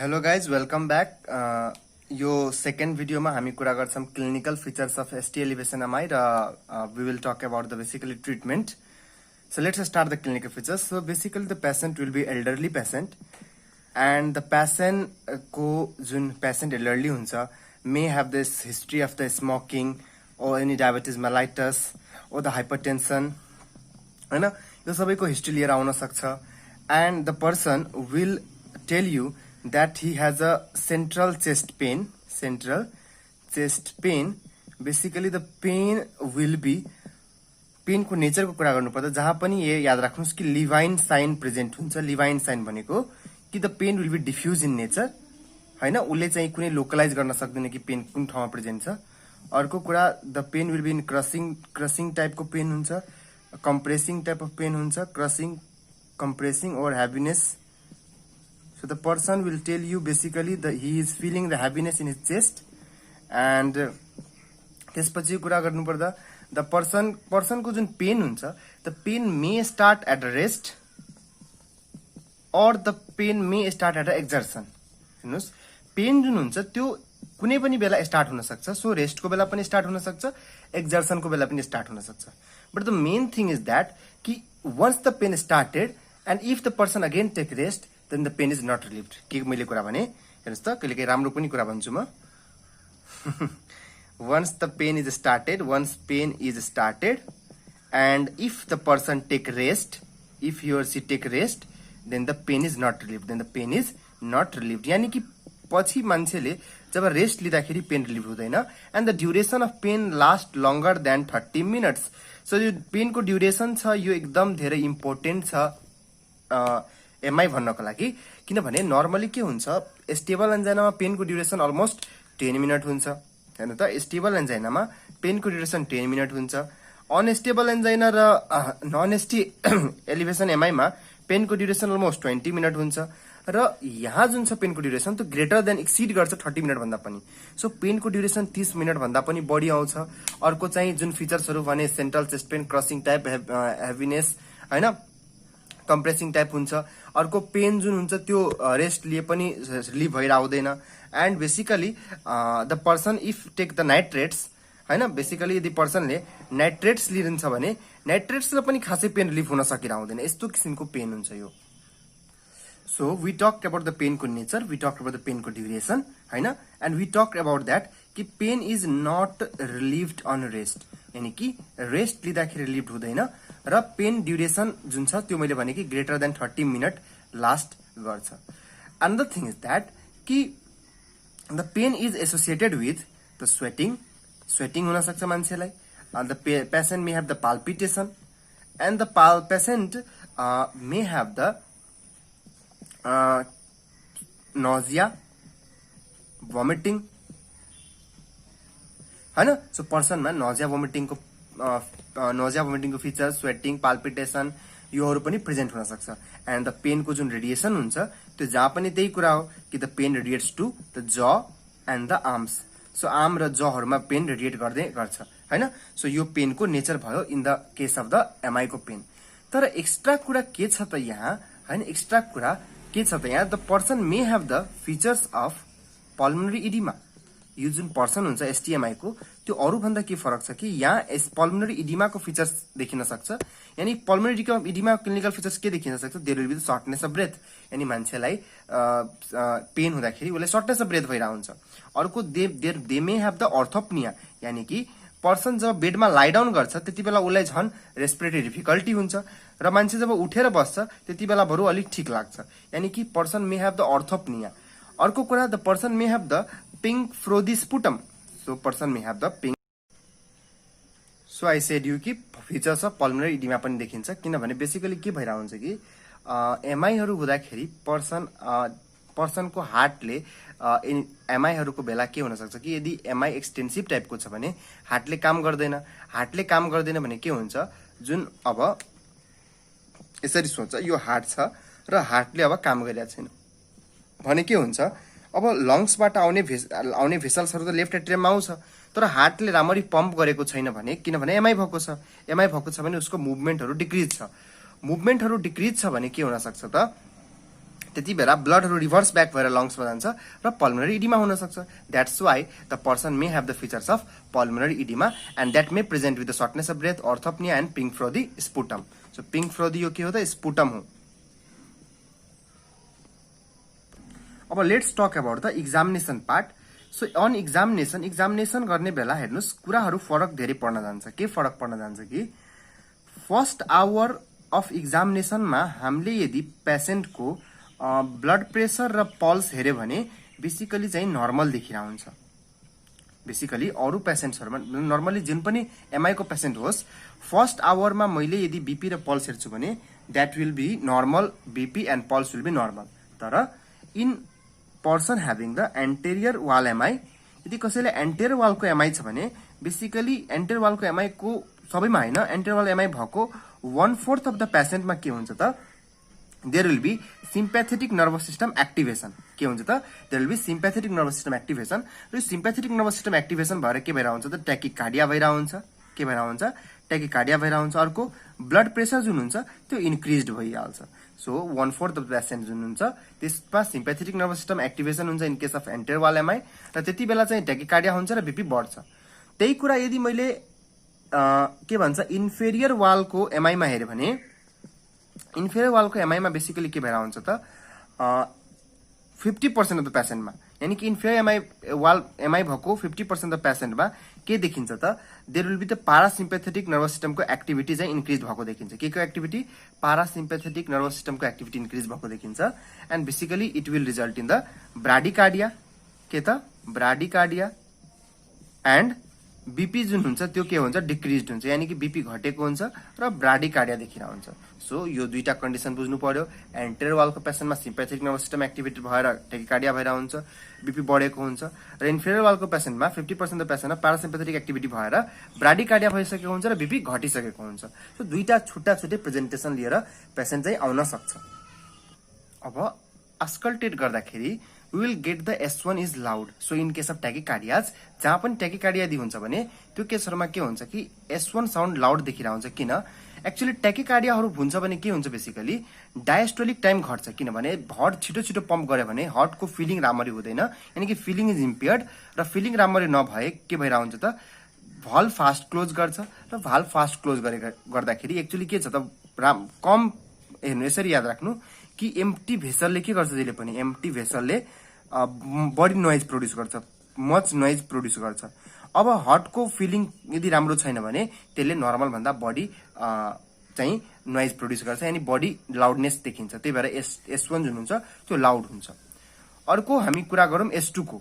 Hello guys welcome back यो second भिडियोमा हामी कुरा गर्छौं clinical features of ST elevation MI र we will talk about the basically treatment. So let's start the clinical features. So basically the patient will be elderly patient and the patient को जुन patient elderly हुन्छ may have this history of the smoking or any diabetes mellitus or the hypertension हैन यो सबैको history लिएर आउन सक्छ and the person will tell you that he has a central chest pain. Basically the pain will be pain को nature को कुरा गर्नुपर्दा जहाँ पनि ये याद राख्नुस् कि लिभाइन साइन प्रेजेन्ट हुन्छ। लिभाइन साइन भनेको कि the pain will be diffuse in nature हैन, उले चाहिँ कुनै लोकलाइज गर्न सक्दैन कि पेन कुन ठाउँमा प्रेजेन्ट छ। अर्को कुरा the pain will be in crushing टाइपको पेन हुन्छ, कम्प्रेसिङ टाइप अफ पेन हुन्छ, compressing or heaviness. So the person will tell you basically that he is feeling the heaviness in his chest and त्यसपछि कुरा गर्नुपर्दा the person को जुन pain हुन्छ the pain may start at rest or the pain may start at exertion. हेर्नुस् pain जुन हुन्छ त्यो कुनै पनि बेला स्टार्ट हुन सक्छ। सो रेस्ट को बेला पनि स्टार्ट हुन सक्छ, एक्सर्सन को बेला पनि स्टार्ट हुन सक्छ। But the main thing is that कि once the pain started and if the person again take rest then the pain is not relieved. के मैले कुरा भने हेर्नुस् त कहिलेकाहीँ राम्रो पनि कुरा भन्छु म। once pain is started and if the person take rest, if he or she take rest then the pain is not relieved. यानी कि पछि मान्छेले जब रेस्ट लिँदाखेरि पेन रिलिभ हुँदैन and the duration of pain last longer than 30 minutes. So यो पेनको duration छ यो एकदम धेरै इम्पोर्टेन्ट छ एमआई भन्नको लागि, किनभने नर्मली के हुन्छ स्टेबल एन्जाइनामा पेनको ड्युरेसन अलमोस्ट 10 मिनट हुन्छ हैन त। स्टेबल एन्जाइनामा पेनको ड्युरेसन 10 मिनट हुन्छ। अनस्टेबल एन्जाइना र नन एसटी एलिभेसन एमआईमा पेनको ड्युरेसन अलमोस्ट 20 मिनट हुन्छ र यहाँ जुन छ पेनको ड्युरेसन त्यो ग्रेटर देन एक्सिड गर्छ 30 मिनट भन्दा पनि। सो पेनको ड्युरेसन 30 मिनट भन्दा पनि बढी आउँछ। अर्को चाहिँ जुन फिचर्सहरु भने central chest pain, crushing type, heaviness हैन, कम्प्रेसिङ टाइप हुन्छ। अर्को पेन जुन हुन्छ त्यो रेस्ट लिए पनि रिलिभ भएर आउँदैन and basically the person if take the nitrates हैन, बेसिकली यदि पर्सनले नाइट्रेट्स लिन्छ भने नाइट्रेट्सले पनि खासै पेन रिलिभ हुन सकिरा आउँदैन, यस्तो किसिमको पेन हुन्छ यो। So we talked about the pain ko nature, we talked about the pain ko duration, है ना, and we talked about that कि pain is not relieved on rest, यानी कि रेस्ट लिँदाखेरि रिलिभ हुँदैन र पेन ड्युरेसन जुन छ त्यो मैले भने कि ग्रेटर देन 30 मिनट लास्ट गर्छ। अनदर थिङ इज दैट कि the pain is associated with the sweating हुन सक्छ मान्छेलाई। The patient may have the palpitation and the patient may have the nausea, vomiting हैन। सो पर्सनमा nausea vomiting को feature, sweating, palpitation योहरू पनि present हुन सक्छ। एन्ड द पेन को जुन रेडिएसन हुन्छ त्यो जहाँ पनि त्यही कुरा हो कि the pain radiates to the jaw and the arms. So arm र जहरुमा पेन रेडिएट गर्दै गर्छ हैन। सो यो पेन को नेचर भयो in the case of the MI को पेन। तर एक्स्ट्रा कुरा के छ त यहाँ हैन, एक्स्ट्रा कुरा के छ त यहाँ the person may have the features of pulmonary oedema. यो जुन पर्सन हुन्छ एसटीएमआई को त्यो अरु भन्दा के फरक छ कि यहाँ पल्मोनरी इडिमा को फिचर्स देखिन सक्छ। यानी पल्मोनरी इडिमा क्लिनिकल फिचर्स के देखिन सक्छ, there will be the shortness of breath, यानी मान्छेलाई पेन हुँदाखेरि उले शॉर्टनेस अफ ब्रेथ भइरा हुन्छ। अर्को दे मे हैव द अर्थोप्निया, यानी कि पर्सन जब बेडमा लाई डाउन गर्छ त्यति बेला उलाई झन रेस्पिरेटरी डिफिकल्टी हुन्छ र मान्छे जब उठेर बस्छ त्यति बेला बरु अलिक ठीक लाग्छ, यानी कि person may have the orthopnoea. अर्को कुरा the person may have the pink frothy sputum. So person may have the pink. So I said you कि फिचर्स अफ पल्मोनरी इडिमा पनि देखिन्छ, किनभने बेसिकली के भइरा हुन्छ कि एमआईहरु हुँदाखेरि पर्सनको हार्टले एमआईहरुको बेला के हुन सक्छ कि यदि एमआई एक्सटेन्सिभ टाइपको छ भने हार्टले काम गर्दैन। हार्टले काम गर्दैन भने के हुन्छ, जुन अब यसरी सोच यो हार्ट छ र हार्टले अब काम गरिरहेको छैन भने के हुन्छ, अब लंग्सबाट आउने भेसल्सहरु त लेफ्ट एट्रियममा आउँछ तर हार्टले राम्ररी पम्प गरेको छैन भने, किनभने एमआई भएको छ भने उसको मुभमेन्टहरु डिक्रिज छ। मुभमेन्टहरु डिक्रिज छ भने के हुन सक्छ त त्यति बेला ब्लडहरू रिभर्स ब्याक भएर लङ्समा जान्छ र पल्मोनरी इडिमा हुन सक्छ। That's why the person may have the features of pulmonary oedema and that may present with the shortness of breath, orthopnoea and pink frothy sputum. So pink frothy यो के हो त sputum हो। अब let's talk about the examination part. So on examination गर्ने बेला हेर्नुस् कुराहरू फरक धेरै पर्न जान्छ। के फरक पर्न जान्छ कि फर्स्ट आवर अफ एक्जामिनेसनमा हामीले यदि पेसेन्टको ब्लड प्रेसर र पल्स हेर्यो भने बेसिकली चाहिँ नर्मल देखिरहेको हुन्छ। बेसिकली अरू पेसेन्ट्सहरूमा नर्मली जुन पनि एमआई को पेसेन्ट होस् फर्स्ट आवरमा मैले यदि बीपी र पल्स हेर्छु भने that will be normal, BP and pulse will be normal. तर in person having the anterior wall MI, यदि कसैले एन्टेरियर वालको एमआई छ भने बेसिकली एन्टेरियर वालको एमआई को सबैमा होइन, एन्टेरियर वाल एमआई भएको 1/4 अफ द पेसेन्टमा के हुन्छ त there will be sympathetic nervous system activation. के हुन्छ त there will be sympathetic nervous system activation. र सिम्प्याथेटिक नर्भस सिस्टम एक्टिभेसन भएर के भइरहेको हुन्छ त ट्याकिकार्डिया भइरहेको हुन्छ। के भइरहेको हुन्छ ट्याकिकार्डिया भइरहेको हुन्छ। अर्को ब्लड प्रेसर जुन हुन्छ त्यो इन्क्रिज्ड भइहाल्छ। सो 1/4 अफ द पेसेन्ट जुन हुन्छ त्यसमा सिम्प्याथेटिक नर्भस सिस्टम एक्टिभेसन हुन्छ in case of interior wall MI र त्यति बेला चाहिँ ट्याकिकार्डिया हुन्छ र बीपी बढ्छ। त्यही कुरा यदि मैले के भन्छ इन्फेरियर वालको एमआईमा हेर्यो भने इन्फेरियर वालको एमआईमा बेसिकली के भइरहेको हुन्छ त 50% अफ द पेसेन्टमा, यानी कि इन्फेरियर वाल एमआई भएको 50% अफ द पेसेन्टमा के देखिन्छ त there will be the parasympathetic nervous सिस्टमको एक्टिभिटी चाहिँ इन्क्रिज भएको देखिन्छ। के को एक्टिभिटी पारासिम्प्याथेटिक नर्भस सिस्टमको एक्टिभिटी इन्क्रिज भएको देखिन्छ and basically it will result in the bradycardia. के त ब्राडिकार्डिया एन्ड बीपी जुन हुन्छ त्यो के हुन्छ डिक्रिज्ड हुन्छ, यानी कि बीपी घटेको हुन्छ र ब्राडिकार्डिया देखिरहेको हुन्छ। सो यो दुईटा कन्डिसन बुझ्नु पर्यो। Interior वालको पेसेन्टमा sympathetic nervous system activity भएर ट्याकिकार्डिया भइरहेको हुन्छ, बीपी बढेको हुन्छ र इन्फेरियर वालको पेसेन्टमा 50% द पेसेन्टमा पारासिम्प्याथेटिक एक्टिभिटी भएर ब्राडिकार्डिया भइसकेको हुन्छ र बीपी घटिसकेको हुन्छ। सो दुईटा छुट्टा छुट्टै प्रेजेन्टेसन लिएर पेसेन्ट चाहिँ आउन सक्छ। अब अस्कल्टेट गर्दाखेरि we will get the S1 is loud. So in case of tachycardias जहाँ पनि ट्याकिकार्डिया यदि हुन्छ भने त्यो केसहरुमा के हुन्छ कि S1 साउन्ड लाउड देखिरहेको हुन्छ। किन एक्चुअली ट्याकिकार्डियाहरु हुन्छ भने के हुन्छ बेसिकली डायस्टोलिक टाइम घट्छ, किनभने हार्ट छिटो छिटो पम्प गर्यो भने हार्टको फिलिङ राम्ररी हुँदैन, यानी कि फिलिङ इज इम्पेयर्ड र फिलिङ राम्ररी नभए के भइरहेको हुन्छ त भल्भ फास्ट क्लोज गर्छ र भल्भ फास्ट क्लोज गर्दाखेरि एक्चुअली के छ त कम हेर्नु यसरी याद राख्नु कि एम्प्टी भेसलले के गर्छ जहिले पनि एम्प्टी भेसलले बडी नोइज प्रोड्युस गर्छ, मच नोइज प्रोड्युस गर्छ। अब हार्टको फिलिङ यदि राम्रो छैन भने त्यसले नर्मल भन्दा बडी चाहिँ नोइज प्रोड्युस गर्छ, यानी बडी लाउडनेस देखिन्छ। त्यही भएर S1 जुन हुन्छ त्यो लाउड हुन्छ। अर्को हामी कुरा गरौँ S2 को।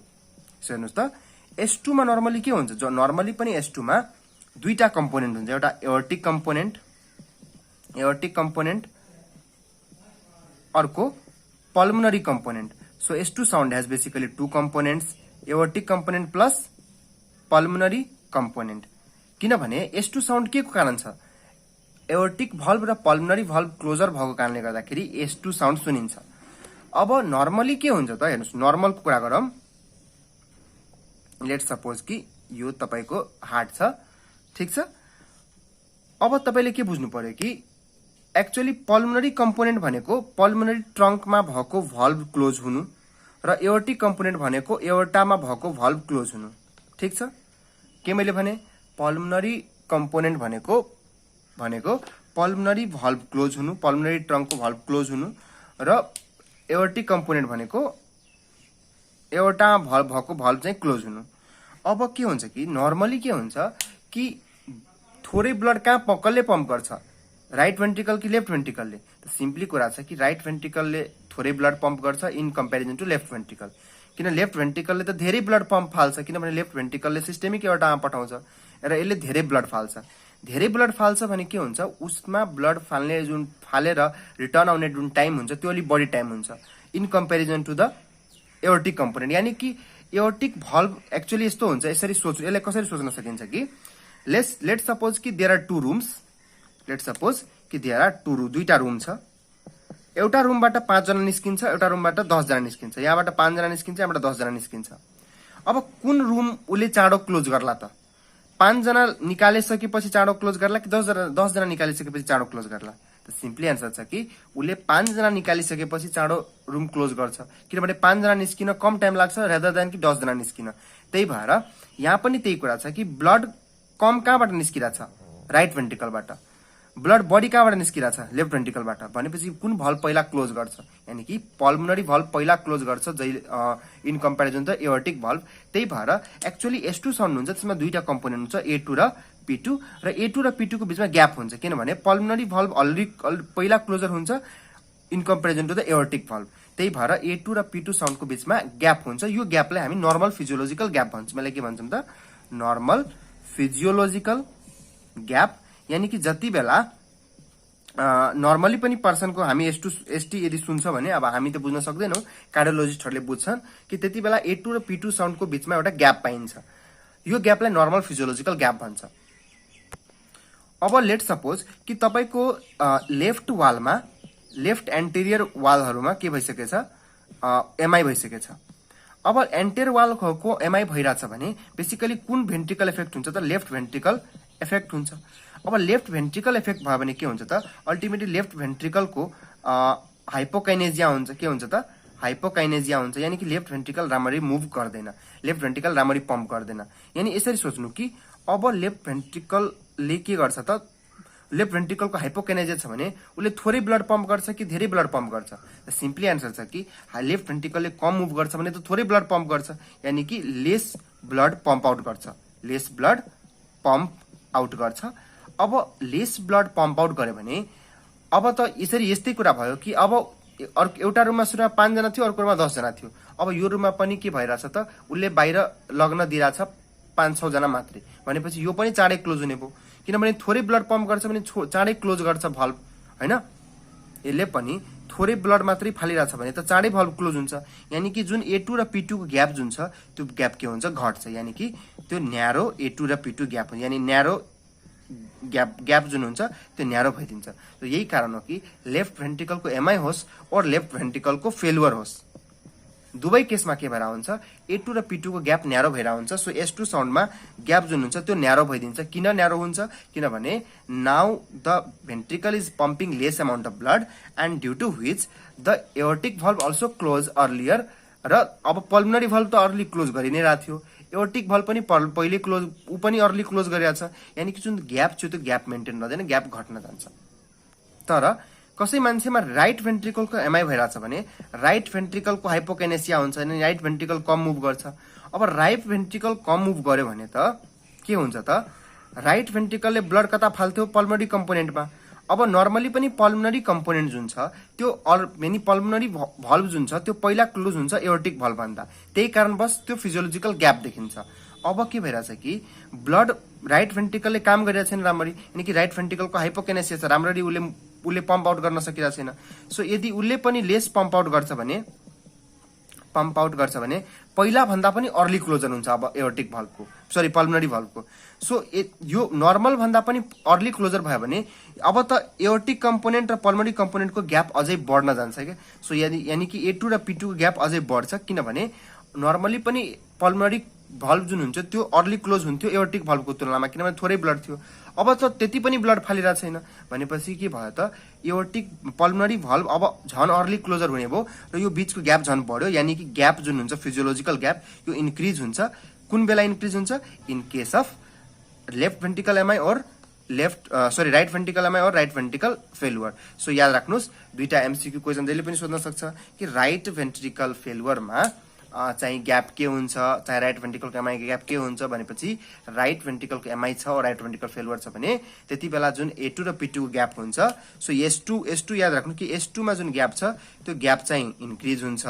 हेर्नुस् त S2 मा नर्मली के हुन्छ, जो नर्मली पनि S2 मा दुईटा कम्पोनेन्ट हुन्छ, एउटा एओर्टिक कम्पोनेन्ट अर्को pulmonary component. So S2 sound has basically two components, aortic component plus pulmonary component. किनभने S2 साउन्ड के को कारण छ एओर्टिक भल्भ र पल्मोनरी भल्भ क्लोजर भएको कारणले गर्दाखेरि S2 साउन्ड सुनिन्छ। अब नर्मली के हुन्छ त हेर्नुस्, नर्मल कुरा गरौँ। लेट्स सपोज कि यो तपाईको हार्ट छ, ठीक छ। अब तपाईले के बुझ्नु पर्यो कि एक्चुअली पल्मोनरी कम्पोनेन्ट भनेको पल्मोनरी ट्रङ्कमा भएको भल्भ क्लोज हुनु र एओर्टिक कम्पोनेन्ट भनेको एओर्टामा भएको भल्भ क्लोज हुनु, ठीक छ। के मैले भने पल्मोनरी कम्पोनेन्ट भनेको पल्मोनरी भल्भ क्लोज हुनु, पल्मोनरी ट्रङ्कको भल्भ क्लोज हुनु र एओर्टिक कम्पोनेन्ट भनेको एओर्टामा भल्भ भएको भल्भ चाहिँ क्लोज हुनु। अब के हुन्छ कि नर्मली के हुन्छ कि थोरै ब्लड कहाँ कसले पम्प गर्छ, राइट भेन्ट्रिकल कि लेफ्ट भेन्ट्रिकलले? सिम्पली कुरा छ कि राइट भेन्ट्रिकलले थोरै ब्लड पम्प गर्छ in comparison to left ventricle. किन लेफ्ट भेन्ट्रिकलले त धेरै ब्लड पम्प फाल्छ, किनभने लेफ्ट भेन्ट्रिकलले सिस्टेमिक एओर्टामा पठाउँछ र यसले धेरै ब्लड फाल्छ। धेरै ब्लड फाल्छ भने के हुन्छ उसमा ब्लड फाल्ने जुन फालेर रिटर्न आउने जुन टाइम हुन्छ त्यो अलिक बढी टाइम हुन्छ in comparison to the aortic component. यानी कि एओर्टिक भल्भ एक्चुअली यस्तो हुन्छ, यसरी सोच्नु, यसलाई कसरी सोच्न सकिन्छ कि लेट्स सपोज कि there are two rooms, let's suppose कि देयर आर दुईटा रूम छ। एउटा रूमबाट 5 जना निस्किन्छ, एउटा रूमबाट 10 जना निस्किन्छ, यहाँबाट 5 जना निस्किन्छ, यहाँबाट 10 जना निस्किन्छ। अब कुन रूम उसले चाँडो क्लोज गर्ला त? 5 जना निकालिसकेपछि चाँडो क्लोज गर्ला कि 10 जना निकालिसकेपछि चाँडो क्लोज गर्ला? सिम्पली एन्सर छ कि उसले 5 जना निकालिसकेपछि चाँडो रुम क्लोज गर्छ, किनभने 5 जना निस्किन कम टाइम लाग्छ रेदर देन कि 10 जना निस्किन। त्यही भएर यहाँ पनि त्यही कुरा छ कि ब्लड कम कहाँबाट निस्किरहेछ, राइट भेन्ट्रिकलबाट। ब्लड बडी कहाँबाट निस्किरहेछ, लेफ्ट भेन्ट्रिकलबाट। भनेपछि कुन भल्भ पहिला क्लोज गर्छ, यानी कि पल्मोनरी भल्भ पहिला क्लोज गर्छ in comparison the aortic valve. त्यही भएर एक्चुअली S2 साउन्ड हुन्छ, त्यसमा दुईटा कम्पोनेन्ट हुन्छ, A2 र P2, र A2 र P2 को बीचमा ग्याप हुन्छ, किनभने पल्मोनरी भल्भ अलरेडी पहिला क्लोजर हुन्छ in comparison to the aortic valve. त्यही भएर A2 र P2 साउन्डको बीचमा ग्याप हुन्छ। यो ग्यापलाई हामी नर्मल फिजियोलोजिकल ग्याप भन्छौँ। मैले के भन्छौँ त, नर्मल फिजियोलोजिकल ग्याप। यानी कि जति बेला नर्मली पनि पर्सनको हामी ST यदि सुन्छ भने, अब हामी त बुझ्न सक्दैनौँ, कार्डियोलोजिस्टहरूले बुझ्छन् कि त्यति बेला A2 र P2 साउन्डको बीचमा एउटा ग्याप पाइन्छ। यो ग्यापलाई नर्मल फिजियोलोजिकल ग्याप भन्छ। अब लेट सपोज कि तपाईको लेफ्ट वालमा, लेफ्ट एन्टेरियर वालहरुमा के भइसकेछ, एमआई भइसकेछ। अब एन्टेरियर वालको एमआई भइराछ भने बेसिकली कुन भेन्ट्रिकल इफेक्ट हुन्छ त, लेफ्ट भेन्ट्रिकल इफेक्ट हुन्छ। अब लेफ्ट भेन्ट्रिकल इफेक्ट भयो भने के हुन्छ त, अल्टिमेटली लेफ्ट भेन्ट्रिकलको हाइपोकाइनेजिया हुन्छ। के हुन्छ त, हाइपोकाइनेजिया हुन्छ, यानी कि लेफ्ट भेन्ट्रिकल राम्ररी मुभ गर्दैन, लेफ्ट भेन्ट्रिकल राम्ररी पम्प गर्दैन। यानी यसरी सोच्नु कि अब लेफ्ट भेन्ट्रिकलले के गर्छ त, लेफ्ट भेन्ट्रिकलको हाइपोकाइनेजिया छ भने उसले थोरै ब्लड पम्प गर्छ कि धेरै ब्लड पम्प गर्छ। सिम्पली एन्सर छ कि लेफ्ट भेन्ट्रिकलले कम मुभ गर्छ भने त थोरै ब्लड पम्प गर्छ, यानी कि लेस ब्लड पम्प आउट गर्छ, लेस ब्लड पम्प आउट गर्छ। अब लेस ब्लड पम्प आउट गर्यो भने अब त यसरी यस्तै कुरा भयो कि अब एउटा रुममा सुरुमा 5 जना थियो, अर्को रुममा 10 जना थियो। अब यो रुममा पनि के भइरहेछ त, उसले बाहिर लग्न दिइरहेछ 5-6 जना मात्रै, भनेपछि यो पनि चाँडै क्लोज हुने भयो, किनभने थोरै ब्लड पम्प गर्छ भने चाँडै क्लोज गर्छ भल्भ, हैन। यसले पनि थोरै ब्लड मात्रै फालिरहेछ भने त चाँडै भल्भ क्लोज हुन्छ। यानी कि जुन A2 र P2 को ग्याप जुन छ त्यो ग्याप के हुन्छ, घट्छ। यानी कि त्यो न्यारो A2 र P2 ग्याप हुन्छ, यानी न्यारो ग्याप जुन हुन्छ त्यो न्यारो भइदिन्छ। तो यही कारण हो कि लेफ्ट भेन्ट्रिकलको एमआई होस् और लेफ्ट भेन्ट्रिकलको फेलुअर होस्, दुवै केसमा के भएर हुन्छ, A2 र P2 को ग्याप न्यारो भएर हुन्छ। सो S2 साउन्डमा ग्याप जुन हुन्छ त्यो न्यारो भइदिन्छ। किन न्यारो हुन्छ, किनभने now the ventricle is pumping less amount of blood and due to which the aortic valve also close earlier. र अब पल्मोनरी भल्भ त अर्ली क्लोज गरि नै रहेको थियो, एओर्टिक भल्भ पनि पहिले क्लोज, ऊ पनि अर्ली क्लोज गरिरहेको छ। यानी कि जुन ग्याप छ त्यो ग्याप मेन्टेन रहँदैन, ग्याप घट्न जान्छ। तर कसै मान्छेमा राइट भेन्ट्रिकलको एमआई भइरहेछ भने राइट भेन्ट्रिकलको हाइपोकाइनेसिया हुन्छ, अनि राइट भेन्ट्रिकल कम मुभ गर्छ। अब राइट भेन्ट्रिकल कम मुभ गर्यो भने त के हुन्छ त, राइट भेन्ट्रिकलले ब्लड कता फाल्थ्यो, पल्मोनरी कम्पोनेन्टमा। अब नर्मली पनि पल्मोनरी कम्पोनेन्ट जुन छ त्यो यानी पल्मोनरी भल्भ जुन छ त्यो पहिला क्लोज हुन्छ एओर्टिक भल्भ भन्दा, त्यही कारणवश त्यो फिजियोलोजिकल ग्याप देखिन्छ। अब के भइरहेछ कि ब्लड राइट भेन्ट्रिकलले काम गरिरहेको छैन राम्ररी, यानी कि राइट भेन्ट्रिकलको हाइपोकाइनेसिया छ, राम्ररी उसले पम्प आउट गर्न सकिरहेको छैन। सो यदि उसले पनि लेस पम्प आउट गर्छ भने पहिला भन्दा पनि अर्ली क्लोजर हुन्छ अब एओर्टिक भल्भको, सरी पल्मोनरी भल्भको। सो यो नर्मल भन्दा पनि अर्ली क्लोजर भयो भने अब त एओर्टिक कम्पोनेन्ट र पल्मोनरी कम्पोनेन्टको ग्याप अझै बढ्न जान्छ क्या। सो यानी कि A2 र P2 को ग्याप अझै बढ्छ, किनभने नर्मली पनि पल्मोनरी भल्भ जुन हुन्छ त्यो अर्ली क्लोज हुन्थ्यो एओर्टिक भल्भको तुलनामा, किनभने थोरै ब्लड थियो। अब त त्यति पनि ब्लड फालिरहेको छैन, भनेपछि के भयो त, एओर्टिक पल्मोनरी भल्भ अब झन अर्ली क्लोजर हुने भयो र यो बीचको ग्याप झन बढ्यो। यानी कि ग्याप जुन हुन्छ फिजियोलोजिकल ग्याप यो इन्क्रिज हुन्छ। कुन बेला इन्क्रिज हुन्छ, in case of left ventricle MI और राइट भेन्ट्रिकल एमआई और राइट भेन्ट्रिकल फेलुअर। सो याद राख्नुहोस्, दुईटा एमसीक्यू क्वेसन जहिले पनि सोध्न सक्छ कि राइट भेन्ट्रिकल फेलुअरमा चाहिँ ग्याप के हुन्छ, चाहे राइट भेन्ट्रिकलको एमआई ग्याप के हुन्छ भनेपछि राइट भेन्ट्रिकलको एमआई छ और राइट भेन्ट्रिकल फेलुअर छ भने त्यति बेला जुन A2 र P2 को ग्याप हुन्छ। सो S2 याद राख्नु कि S2 मा जुन ग्याप छ त्यो ग्याप चाहिँ इन्क्रिज हुन्छ।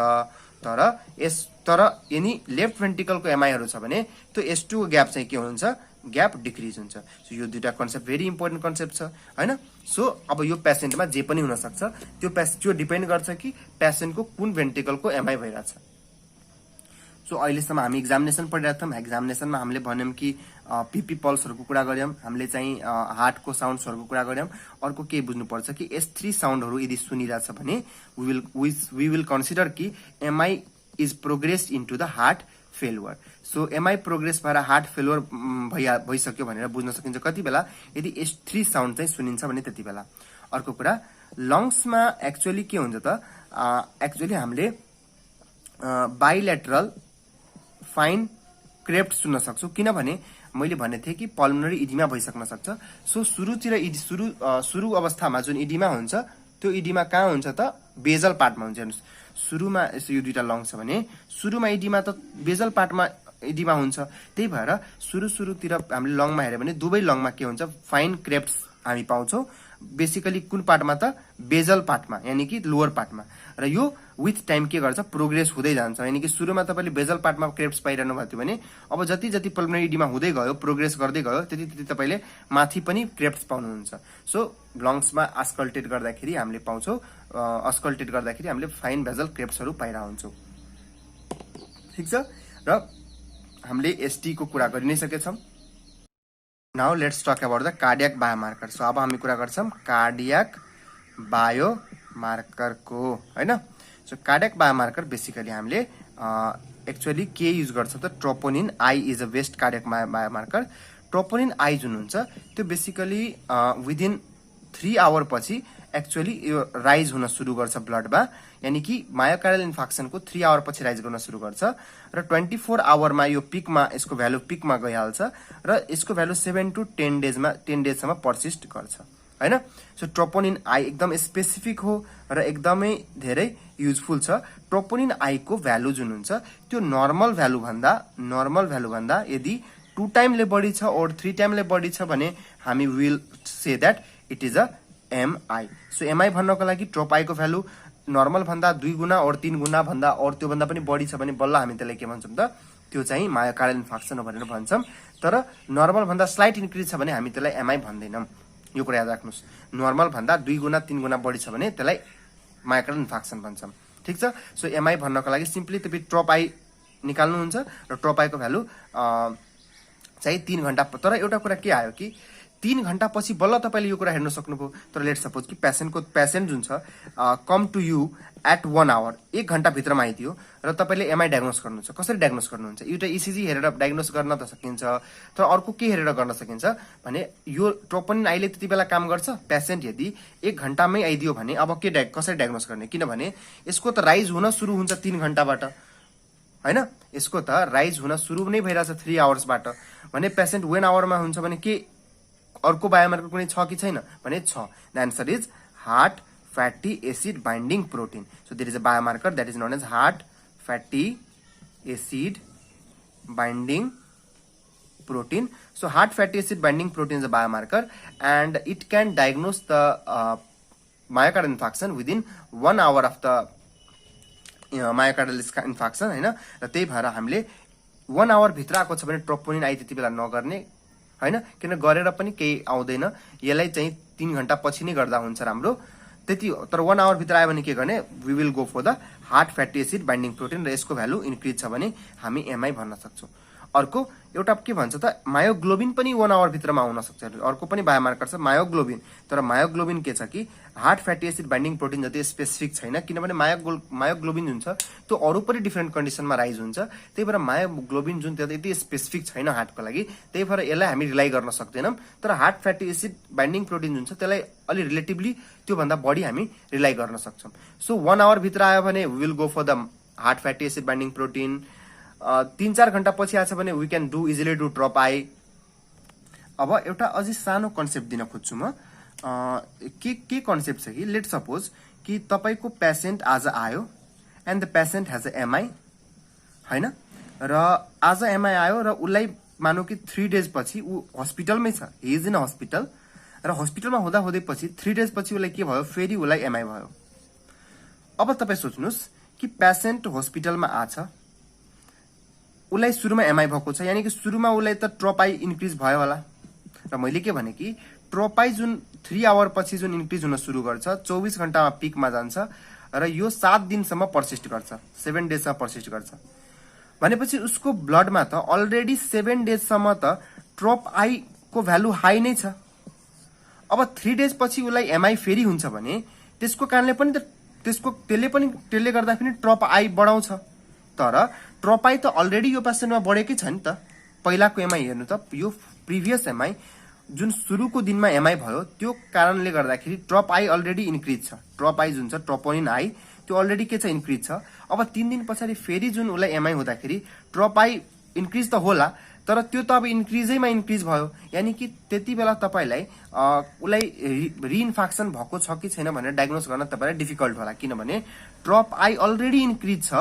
तर यदि लेफ्ट भेन्ट्रिकलको एमआईहरु छ भने त्यो S2 को ग्याप चाहिँ के हुन्छ, ग्याप डिक्रिज हुन्छ। सो यो दुईटा कन्सेप्ट भेरी इम्पोर्टेन्ट कन्सेप्ट छ, हैन। सो अब यो पेशेन्टमा जे पनि हुन सक्छ, त्यो डिपेन्ड गर्छ कि पेशेन्टको कुन भेन्ट्रिकलको एमआई भइराछ। सो अहिलेसम्म हामी एक्जामिनेसन पढिरहेको थियौँ। एक्जामिनेसनमा हामीले भन्यौँ कि पीपी पल्सहरूको कुरा गऱ्यौँ, हामीले चाहिँ हार्टको साउन्ड्सहरूको कुरा गऱ्यौँ। अर्को के बुझ्नुपर्छ कि S3 साउन्डहरू यदि सुनिरहेछ भने वी विल कन्सिडर कि MI is progress into the heart failure. So MI progress भएर हार्ट फेलुअर भइसक्यो भनेर बुझ्न सकिन्छ कति बेला, यदि S3 साउन्ड चाहिँ सुनिन्छ भने त्यति बेला। अर्को कुरा लङ्समा एक्चुअली के हुन्छ त एक्चुअली हामीले बाइलेटरल फाइन क्रेप्ट सुन्न सक्छौँ किनभने मैले भनेको थिएँ कि पल्मोनरी इडिमा भइसक्न सक्छ। सो सुरुतिर सुरु अवस्थामा जुन इडिमा हुन्छ त्यो इडिमा कहाँ हुन्छ त बेजल पार्टमा हुन्छ। हेर्नुहोस् सुरुमा यो दुईटा लङ छ भने सुरुमा इडिमा त बेजल पार्टमा इडिमा हुन्छ। त्यही भएर सुरुतिर हामीले लङमा हेर्यो भने दुवै लङमा के हुन्छ फाइन क्रेप्ट्स हामी पाउँछौँ। बेसिकली कुन पार्टमा त बेजल पार्टमा यानी कि लोअर पार्टमा। र यो विथ टाइम के गर्छ प्रोग्रेस हुँदै जान्छ। यानी कि सुरुमा तपाईले बेजल पार्टमा क्रेप्ट्स पाइरहनु भएको थियो भने अब जति जति पल्मोनरी इडिमा हुँदै गयो प्रोग्रेस गर्दै गयो त्यति त्यति तपाईले माथि पनि क्रेप्ट्स पाउनुहुन्छ। सो लङ्समा अस्कल्टेट गर्दाखेरि हामीले पाउँछौँ अस्कल्टेट गर्दाखेरि हामीले फाइन बेजल क्रेप्ट्सहरू पाइरहेको हुन्छौँ। ठिक छ र हामीले एसटी को कुरा गरि नै सकेछौँ। Now let's talk about the cardiac biomarker. So अब हामी कुरा गर्छौँ कार्डियक बायोमार्कर को हैन। सो कार्डियक बायोमार्कर बेसिकली हामीले एक्चुअली के युज गर्छौँ त troponin I is a best cardiac biomarker. Troponin I जुन हुन्छ त्यो बेसिकली विदिन 3 आवर पछि एक्चुअली यो राइज हुन सुरु गर्छ ब्लडमा। यानी कि मायोकार्डियल इन्फाक्सनको 3 आवर पछि राइज गर्न सुरु गर्छ र 24 आवरमा यो पिकमा यसको भ्यालु पिकमा गइहाल्छ र यसको भ्यालु 7 to 10 डेजसम्म पर्सिस्ट गर्छ हैन। सो ट्रोपोनिन आई एकदम स्पेसिफिक हो र एकदमै धेरै युजफुल छ। ट्रोपोनिन आई को भ्यालु जुन हुन्छ त्यो नर्मल भ्यालु भन्दा यदि 2 टाइमले बढी छ और 3 टाइमले बढी छ भने हामी will say that it is a MI. So MI भन्नको लागि ट्रोप आई को भ्यालु नर्मल भन्दा 2 गुना और 3 गुना भन्दा और त्यो भन्दा पनि बढी छ भने बल्ल हामी त्यसलाई के भन्छौँ त त्यो चाहिँ मायोकार्डियल इन्फाक्सन हो भनेर भन्छौँ। तर नर्मल भन्दा स्लाइट इन्क्रिज छ भने हामी त्यसलाई एमआई भन्दैनौँ। यो कुरा याद राख्नुस्। नर्मल भन्दा 2 गुना 3 गुना बढी छ भने त्यसलाई मायोकार्डियल इन्फाक्सन भन्छौँ। ठीक छ। सो एमआई भन्नको लागि सिम्पली तपाईँ ट्रोप आई निकाल्नुहुन्छ र ट्रोप आई को भ्यालु चाहिँ 3 घण्टा। तर एउटा कुरा के आयो कि 3 घण्टा पछि बल्ल तपाईले यो कुरा हेर्न सक्नुभयो। तर लेट सपोज कि पेशेन्ट जुन छ come to you at 1 hour 1 घण्टा भित्रमा आइदियो र तपाईले एमआई डायग्नोस गर्नुहुन्छ। कसरी डायग्नोस गर्नुहुन्छ? एउटा इसिजी हेरेर डायग्नोस गर्न त सकिन्छ तर अर्को के हेरेर गर्न सकिन्छ भने यो ट्रोपोनिन आईले त्यति बेला काम गर्छ। पेशेन्ट यदि 1 घण्टामै आइदियो भने अब कसरी डायग्नोस गर्ने किनभने यसको त राइज हुन सुरु हुन्छ 3 घण्टाबाट हैन। यसको त राइज हुन सुरु नै भइरहेछ 3 आवर्सबाट भने पेशेन्ट 1 आवरमा हुन्छ भने के अर्को बायोमार्कर कुनै छ कि छैन भने छ। The answer is heart fatty acid binding protein. So there is a biomarker that is known as heart fatty acid binding protein. So heart fatty acid binding protein is a biomarker and it can diagnose the myocardial infarction within 1 hour of the myocardial infarction हैन। र त्यही भएर हामीले 1 our भित्र आएको छ भने troponin I त्यति बेला नगर्ने हैन किन गरेर पनि केही आउँदैन। यसलाई चाहिँ 3 घण्टा पछि नै गर्दा हुन्छ राम्रो त्यति। तर 1 आवर भित्र आयो भने के गर्ने we will go for the heart fatty acid binding protein र यसको भ्यालु इन्क्रिज छ भने हामी एमआई भन्न सक्छौँ। अर्को एउटा के भन्छ त मायोग्लोबिन पनि 1 आवर भित्रमा आउन सक्छ। अर्को पनि बायोमार्कर छ मायोग्लोबिन। तर मायोग्लोबिन के छ कि heart fatty acid binding protein जति स्पेसिफिक छैन किनभने मायोग्लोबिन जुन छ त्यो अरू पनि डिफ्रेन्ट कन्डिसनमा राइज हुन्छ। त्यही भएर मायोग्लोबिन जुन त्यो यति स्पेसिफिक छैन हार्टको लागि त्यही भएर यसलाई हामी रिलाइ गर्न सक्दैनौँ। तर heart fatty acid binding protein जुन छ त्यसलाई अलि रिलेटिभली त्योभन्दा बढी हामी रिलाइ गर्न सक्छौँ। सो 1 आवर भित्र आयो भने we will go for the heart fatty acid binding protein. 3-4 घण्टा पछि आछ भने we can do easily do trop I. अब एउटा अझै सानो कन्सेप्ट दिन खोज्छु म। के कन्सेप्ट छ कि लेट सपोज कि तपाईको पेशेन्ट आज आयो and the patient has a MI हैन र आज एमआई आयो र उसलाई मानौ कि 3 डेज पछि ऊ हस्पिटलमै छ। हि इज इन हस्पिटल र हस्पिटलमा हुँदा हुँदै पछि 3 डेज पछि उसलाई के भयो फेरि उसलाई एमआई भयो। अब तपाई सोच्नुस् कि पेशेन्ट हस्पिटलमा आछ उसलाई सुरुमा एमआई भएको छ यानी कि सुरुमा उसलाई त ट्रोपाई इन्क्रिज भयो होला। र मैले के भने कि ट्रोपाई जुन 3 आवर पछि जुन इन्क्रिज हुन सुरु गर्छ 24 घण्टामा पिकमा जान्छ र यो 7 दिनसम्म पर्सिस्ट गर्छ 7 डेजसम्म पर्सिस्ट गर्छ भनेपछि उसको ब्लडमा त अलरेडी 7 डेजसम्म त ट्रोप आई को भ्यालु हाई नै छ। अब 3 डेज पछि उसलाई एमआई फेरि हुन्छ भने त्यसको कारणले पनि त त्यसले गर्दा पनि ट्रोप आई बढाउँछ। तर ट्रोप आई त अलरेडी यो पेशेन्टमा बढेकै छ नि त। पहिलाको एमआई हेर्नु त यो प्रिभियस एमआई जुन सुरुको दिनमा एमआई भयो त्यो कारणले गर्दाखेरि ट्रप आई अलरेडी इन्क्रिज छ। ट्रप आई जुन छ ट्रोपोनिन आई त्यो अलरेडी के छ इन्क्रिज छ। अब 3 दिन पछाडि फेरि जुन उसलाई एमआई हुँदाखेरि ट्रप आई इन्क्रिज त होला तर त्यो त अब इन्क्रिजैमा इन्क्रिज भयो, यानी कि त्यति बेला तपाईलाई उसलाई रिइन्फेक्सन भएको छ कि छैन भनेर डायग्नोस गर्न तपाईलाई डिफिकल्ट होला, किनभने ट्रप आई अलरेडी इन्क्रिज छ।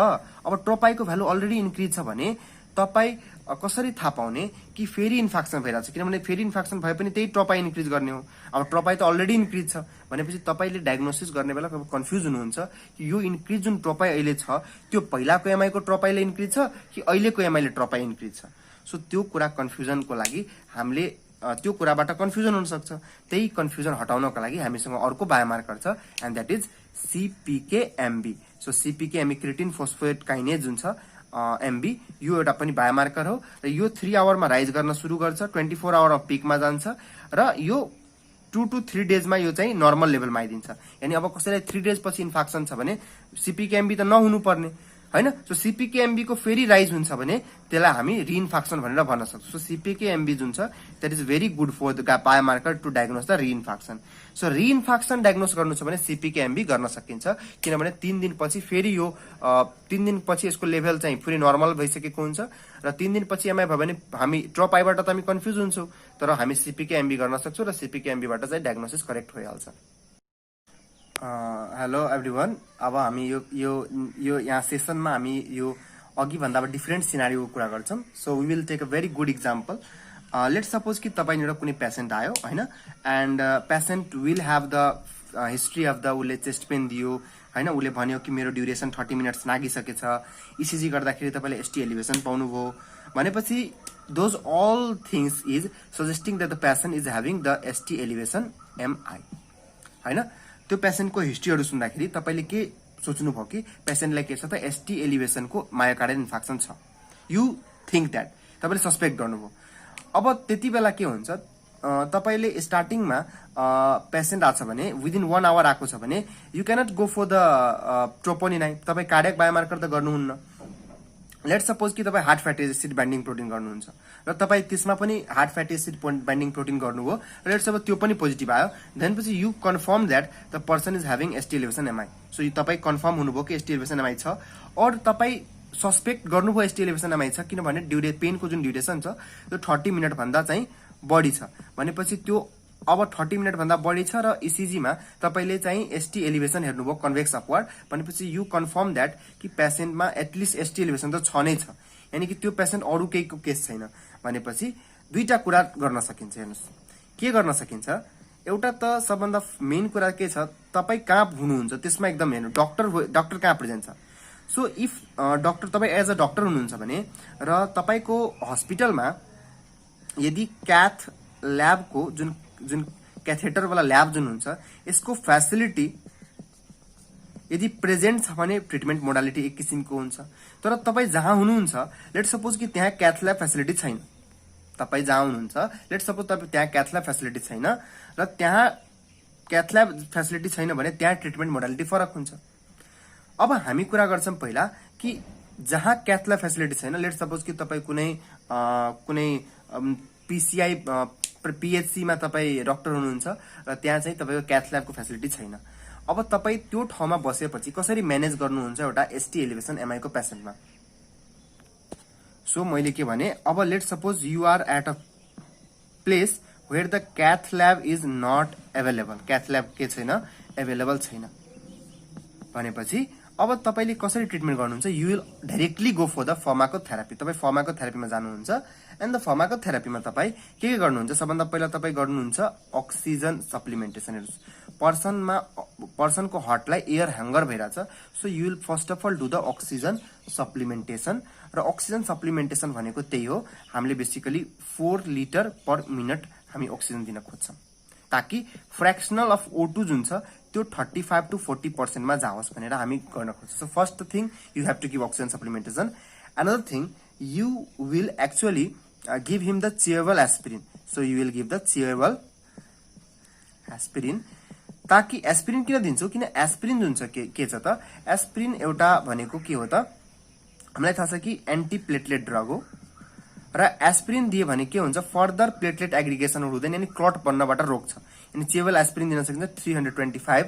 अब ट्रप आई को भ्यालु अलरेडी इन्क्रिज छ भने तपाई कसरी थाहा पाउने कि फेरि इन्फेक्सन भइरहेको छ, किनभने फेरि इन्फेक्सन भए पनि त्यही ट्रप आई इन्क्रिज गर्ने हो। अब ट्रप आई त अलरेडी इन्क्रिज छ भनेपछि तपाईले डायग्नोसिस गर्ने बेला कन्फ्युज हुनुहुन्छ कि यो इन्क्रिज जुन ट्रप आई अहिले छ त्यो पहिलाको एमआई को ट्रप आईले इन्क्रिज छ कि अहिलेको एमआईले ट्रप आई इन्क्रिज छ। सो त्यो कुरा कन्फ्युजनको लागि हामीले त्यो कुराबाट कन्फ्युजन हुन सक्छ। त्यही कन्फ्युजन हटाउनको लागि हामीसँग अर्को बायोमार्कर छ and that is CPKMB. So CPKMB creatine phosphate kinase जुन छ एमबी यो एउटा पनि बायोमार्कर हो र यो 3 आवरमा राइज गर्न सुरु गर्छ, 24 आवर अफ पिकमा जान्छ र यो 2 to 3 डेजमा यो चाहिँ नर्मल लेभलमा आइदिन्छ। यानी अब कसैलाई 3 डेज पछि इन्फेक्सन छ भने सीपीकेएमबी त नहुनु पर्ने हैन। सो सीपीकेएमबी को फेरि राइज हुन्छ भने त्यसलाई हामी रिइन्फेक्सन भनेर भन्न सक्छौं। सो सीपीकेएमबी जुन छ that is very good for the biomarker to diagnose the reinfection. So reinfection diagnose गर्नु छ भने सीपीकेएमबी गर्न सकिन्छ, किनभने 3 दिन पछि फेरि यो 3 दिन पछि यसको लेभल चाहिँ फेरि नर्मल भइसकेको हुन्छ र 3 दिन पछि एमआई भयो भने हामी ट्रप आईबाट त हामी कन्फ्युज हुन्छौं तर हामी सीपीकेएमबी गर्न सक्छौं र सीपीकेएमबी बाट चाहिँ डायग्नोसिस करेक्ट भइहाल्छ। हेलो एभ्रीवन, अब हामी यो यहाँ सेसनमा हामी यो अघि भन्दा डिफरेन्ट सिनारियोको कुरा गर्छौं। So we will take a very good example. Let's suppose कि तपाईनिर कुनै पेशेन्ट आयो हैन and patient will have the history of the उले चेस्ट पेन दियो हैन, उले भन्यो कि मेरो ड्युरेसन 30 मिनट्स नागिसकेछ, ईसीजी गर्दाखेरि तपाईले एसटी एलिभेसन पाउनुभयो भनेपछि those all things is suggesting that the patient is having the ST elevation MI हैन। त्यो पेशेन्टको हिस्ट्रीहरु सुन्दाखेरि तपाईले के सोच्नु भयो कि पेशेन्टलाई के छ त एसटी एलिभेसनको मायोकार्डियल इन्फेक्सन छ, यु थिंक दैट तपाईले सस्पेक्ट गर्नुभयो। अब त्यति बेला के हुन्छ तपाईले स्टार्टिङमा पेशेन्ट आछ भने विदिन 1 आवर आएको छ भने you cannot go for the troponin I, तपाई कार्डियक बायोमार्कर त गर्नुहुन्न। लेट्स सपोज कि तपाई heart fatty acid binding protein गर्नुहुन्छ र तपाई त्यसमा पनि heart fatty acid binding protein गर्नुभयो, लेट्स सपोज त्यो पनि पोजिटिभ आयो, देन पछि you confirm that the person is having ST elevation MI. So यो तपाई कन्फर्म हुनुभयो कि एसटी एलिभेसन एमआई छ और तपाई सस्पेक्ट गर्नुभयो एसटी एलिभेसन एमआई छ, किनभने पेनको जुन ड्युरेसन छ त्यो 30 मिनट भन्दा चाहिँ बढी छ भनेपछि त्यो अब 30 मिनट भन्दा बढी छ र ईसीजीमा तपाईले चाहिँ एसटी एलिभेसन हेर्नुभयो कन्वेक्स अपवर्ड भनेपछि यु कन्फर्म दैट कि पेशेन्टमा एटलिस्ट एसटी एलिभेसन त छ नै छ, यानी कि त्यो पेशेन्ट अरु केहीको केस छैन भनेपछि दुईटा कुरा गर्न सकिन्छ। हेर्नुस् के गर्न सकिन्छ, एउटा त सबभन्दा मेन कुरा के छ तपाई कहाँ हुनुहुन्छ त्यसमा एकदम हेर्नु डाक्टर कहाँ प्रेजेन्ट छ। सो इफ डाक्टर तपाई एज अ डाक्टर हुनुहुन्छ भने र तपाईको हस्पिटलमा यदि क्याथ ल्याबको जुन क्याथेटर वाला ल्याब जुन हुन्छ यसको फ्यासिलिटी यदि प्रेजेन्ट छ भने ट्रिटमेन्ट मोडालिटी एक किसिमको हुन्छ। तर तपाई जहाँ हुनुहुन्छ लेट्स सपोज कि त्यहाँ क्याथ ल्याब फ्यासिलिटी छैन, तपाई जहाँ हुनुहुन्छ लेट्स सपोज तपाई त्यहाँ क्याथ ल्याब फ्यासिलिटी छैन र त्यहाँ क्याथ ल्याब फ्यासिलिटी छैन भने त्यहाँ ट्रिटमेन्ट मोडालिटी फरक हुन्छ। अब हामी कुरा गर्छौं पहिला कि जहाँ क्याथ ल्याब फ्यासिलिटी छैन, लेट्स सपोज कि तपाई कुनै पीसीआई पीएचसी मा तपाई डाक्टर हुनुहुन्छ र त्यहाँ चाहिँ तपाईको क्याथ ल्याबको फ्यासिलिटी छैन। अब तपाई त्यो ठाउँमा बसेपछि कसरी म्यानेज गर्नुहुन्छ एउटा एसटी एलिभेसन एमआई को पेशेन्टमा। सो मैले के भने अब let's suppose you are at a place where the cath lab is not available, cath lab के छैन अवेलेबल छैन भनेपछि अब तपाईले कसरी ट्रिटमेन्ट गर्नुहुन्छ, you will directly go for the pharmacotherapy. तपाई फार्माकोथेरापीमा जानुहुन्छ एन्ड द फार्माकोथेरापीमा तपाई के गर्नुहुन्छ, सबभन्दा पहिला तपाई गर्नुहुन्छ अक्सिजन सप्लिमेन्टेसन। पर्सनको हार्टलाई एयर ह्याङ्गर भइराछ, so you will first of all do the oxygen supplementation. र अक्सिजन सप्लिमेन्टेसन भनेको त्यही हो, हामीले बेसिकली 4 लिटर पर मिनट हामी अक्सिजन दिन खोज्छौं ताकि फ्र्याक्सनल अफ O2 जुन छ त्यो 35 to 40% मा जाओस् भनेर हामी गर्न खोज्छौं। So first thing you have to give oxygen supplementation. Another thing you will actually give him the chewable aspirin. So you will give the chewable aspirin. ताकि एस्पिरिन किन दिन्छौ, किन एस्पिरिन जुन छ के छ त एस्पिरिन एउटा भनेको के हो त हामीलाई थाहा छ कि एन्टी प्लेटलेट ड्रग हो र एस्पिरिन दियो भने के हुन्छ, फर्दर प्लेटलेट एग्रिगेसन हुँदैन, यानी क्लट बन्नबाट रोक्छ। अनि चेवल एस्पिरिन दिन सकिन्छ 325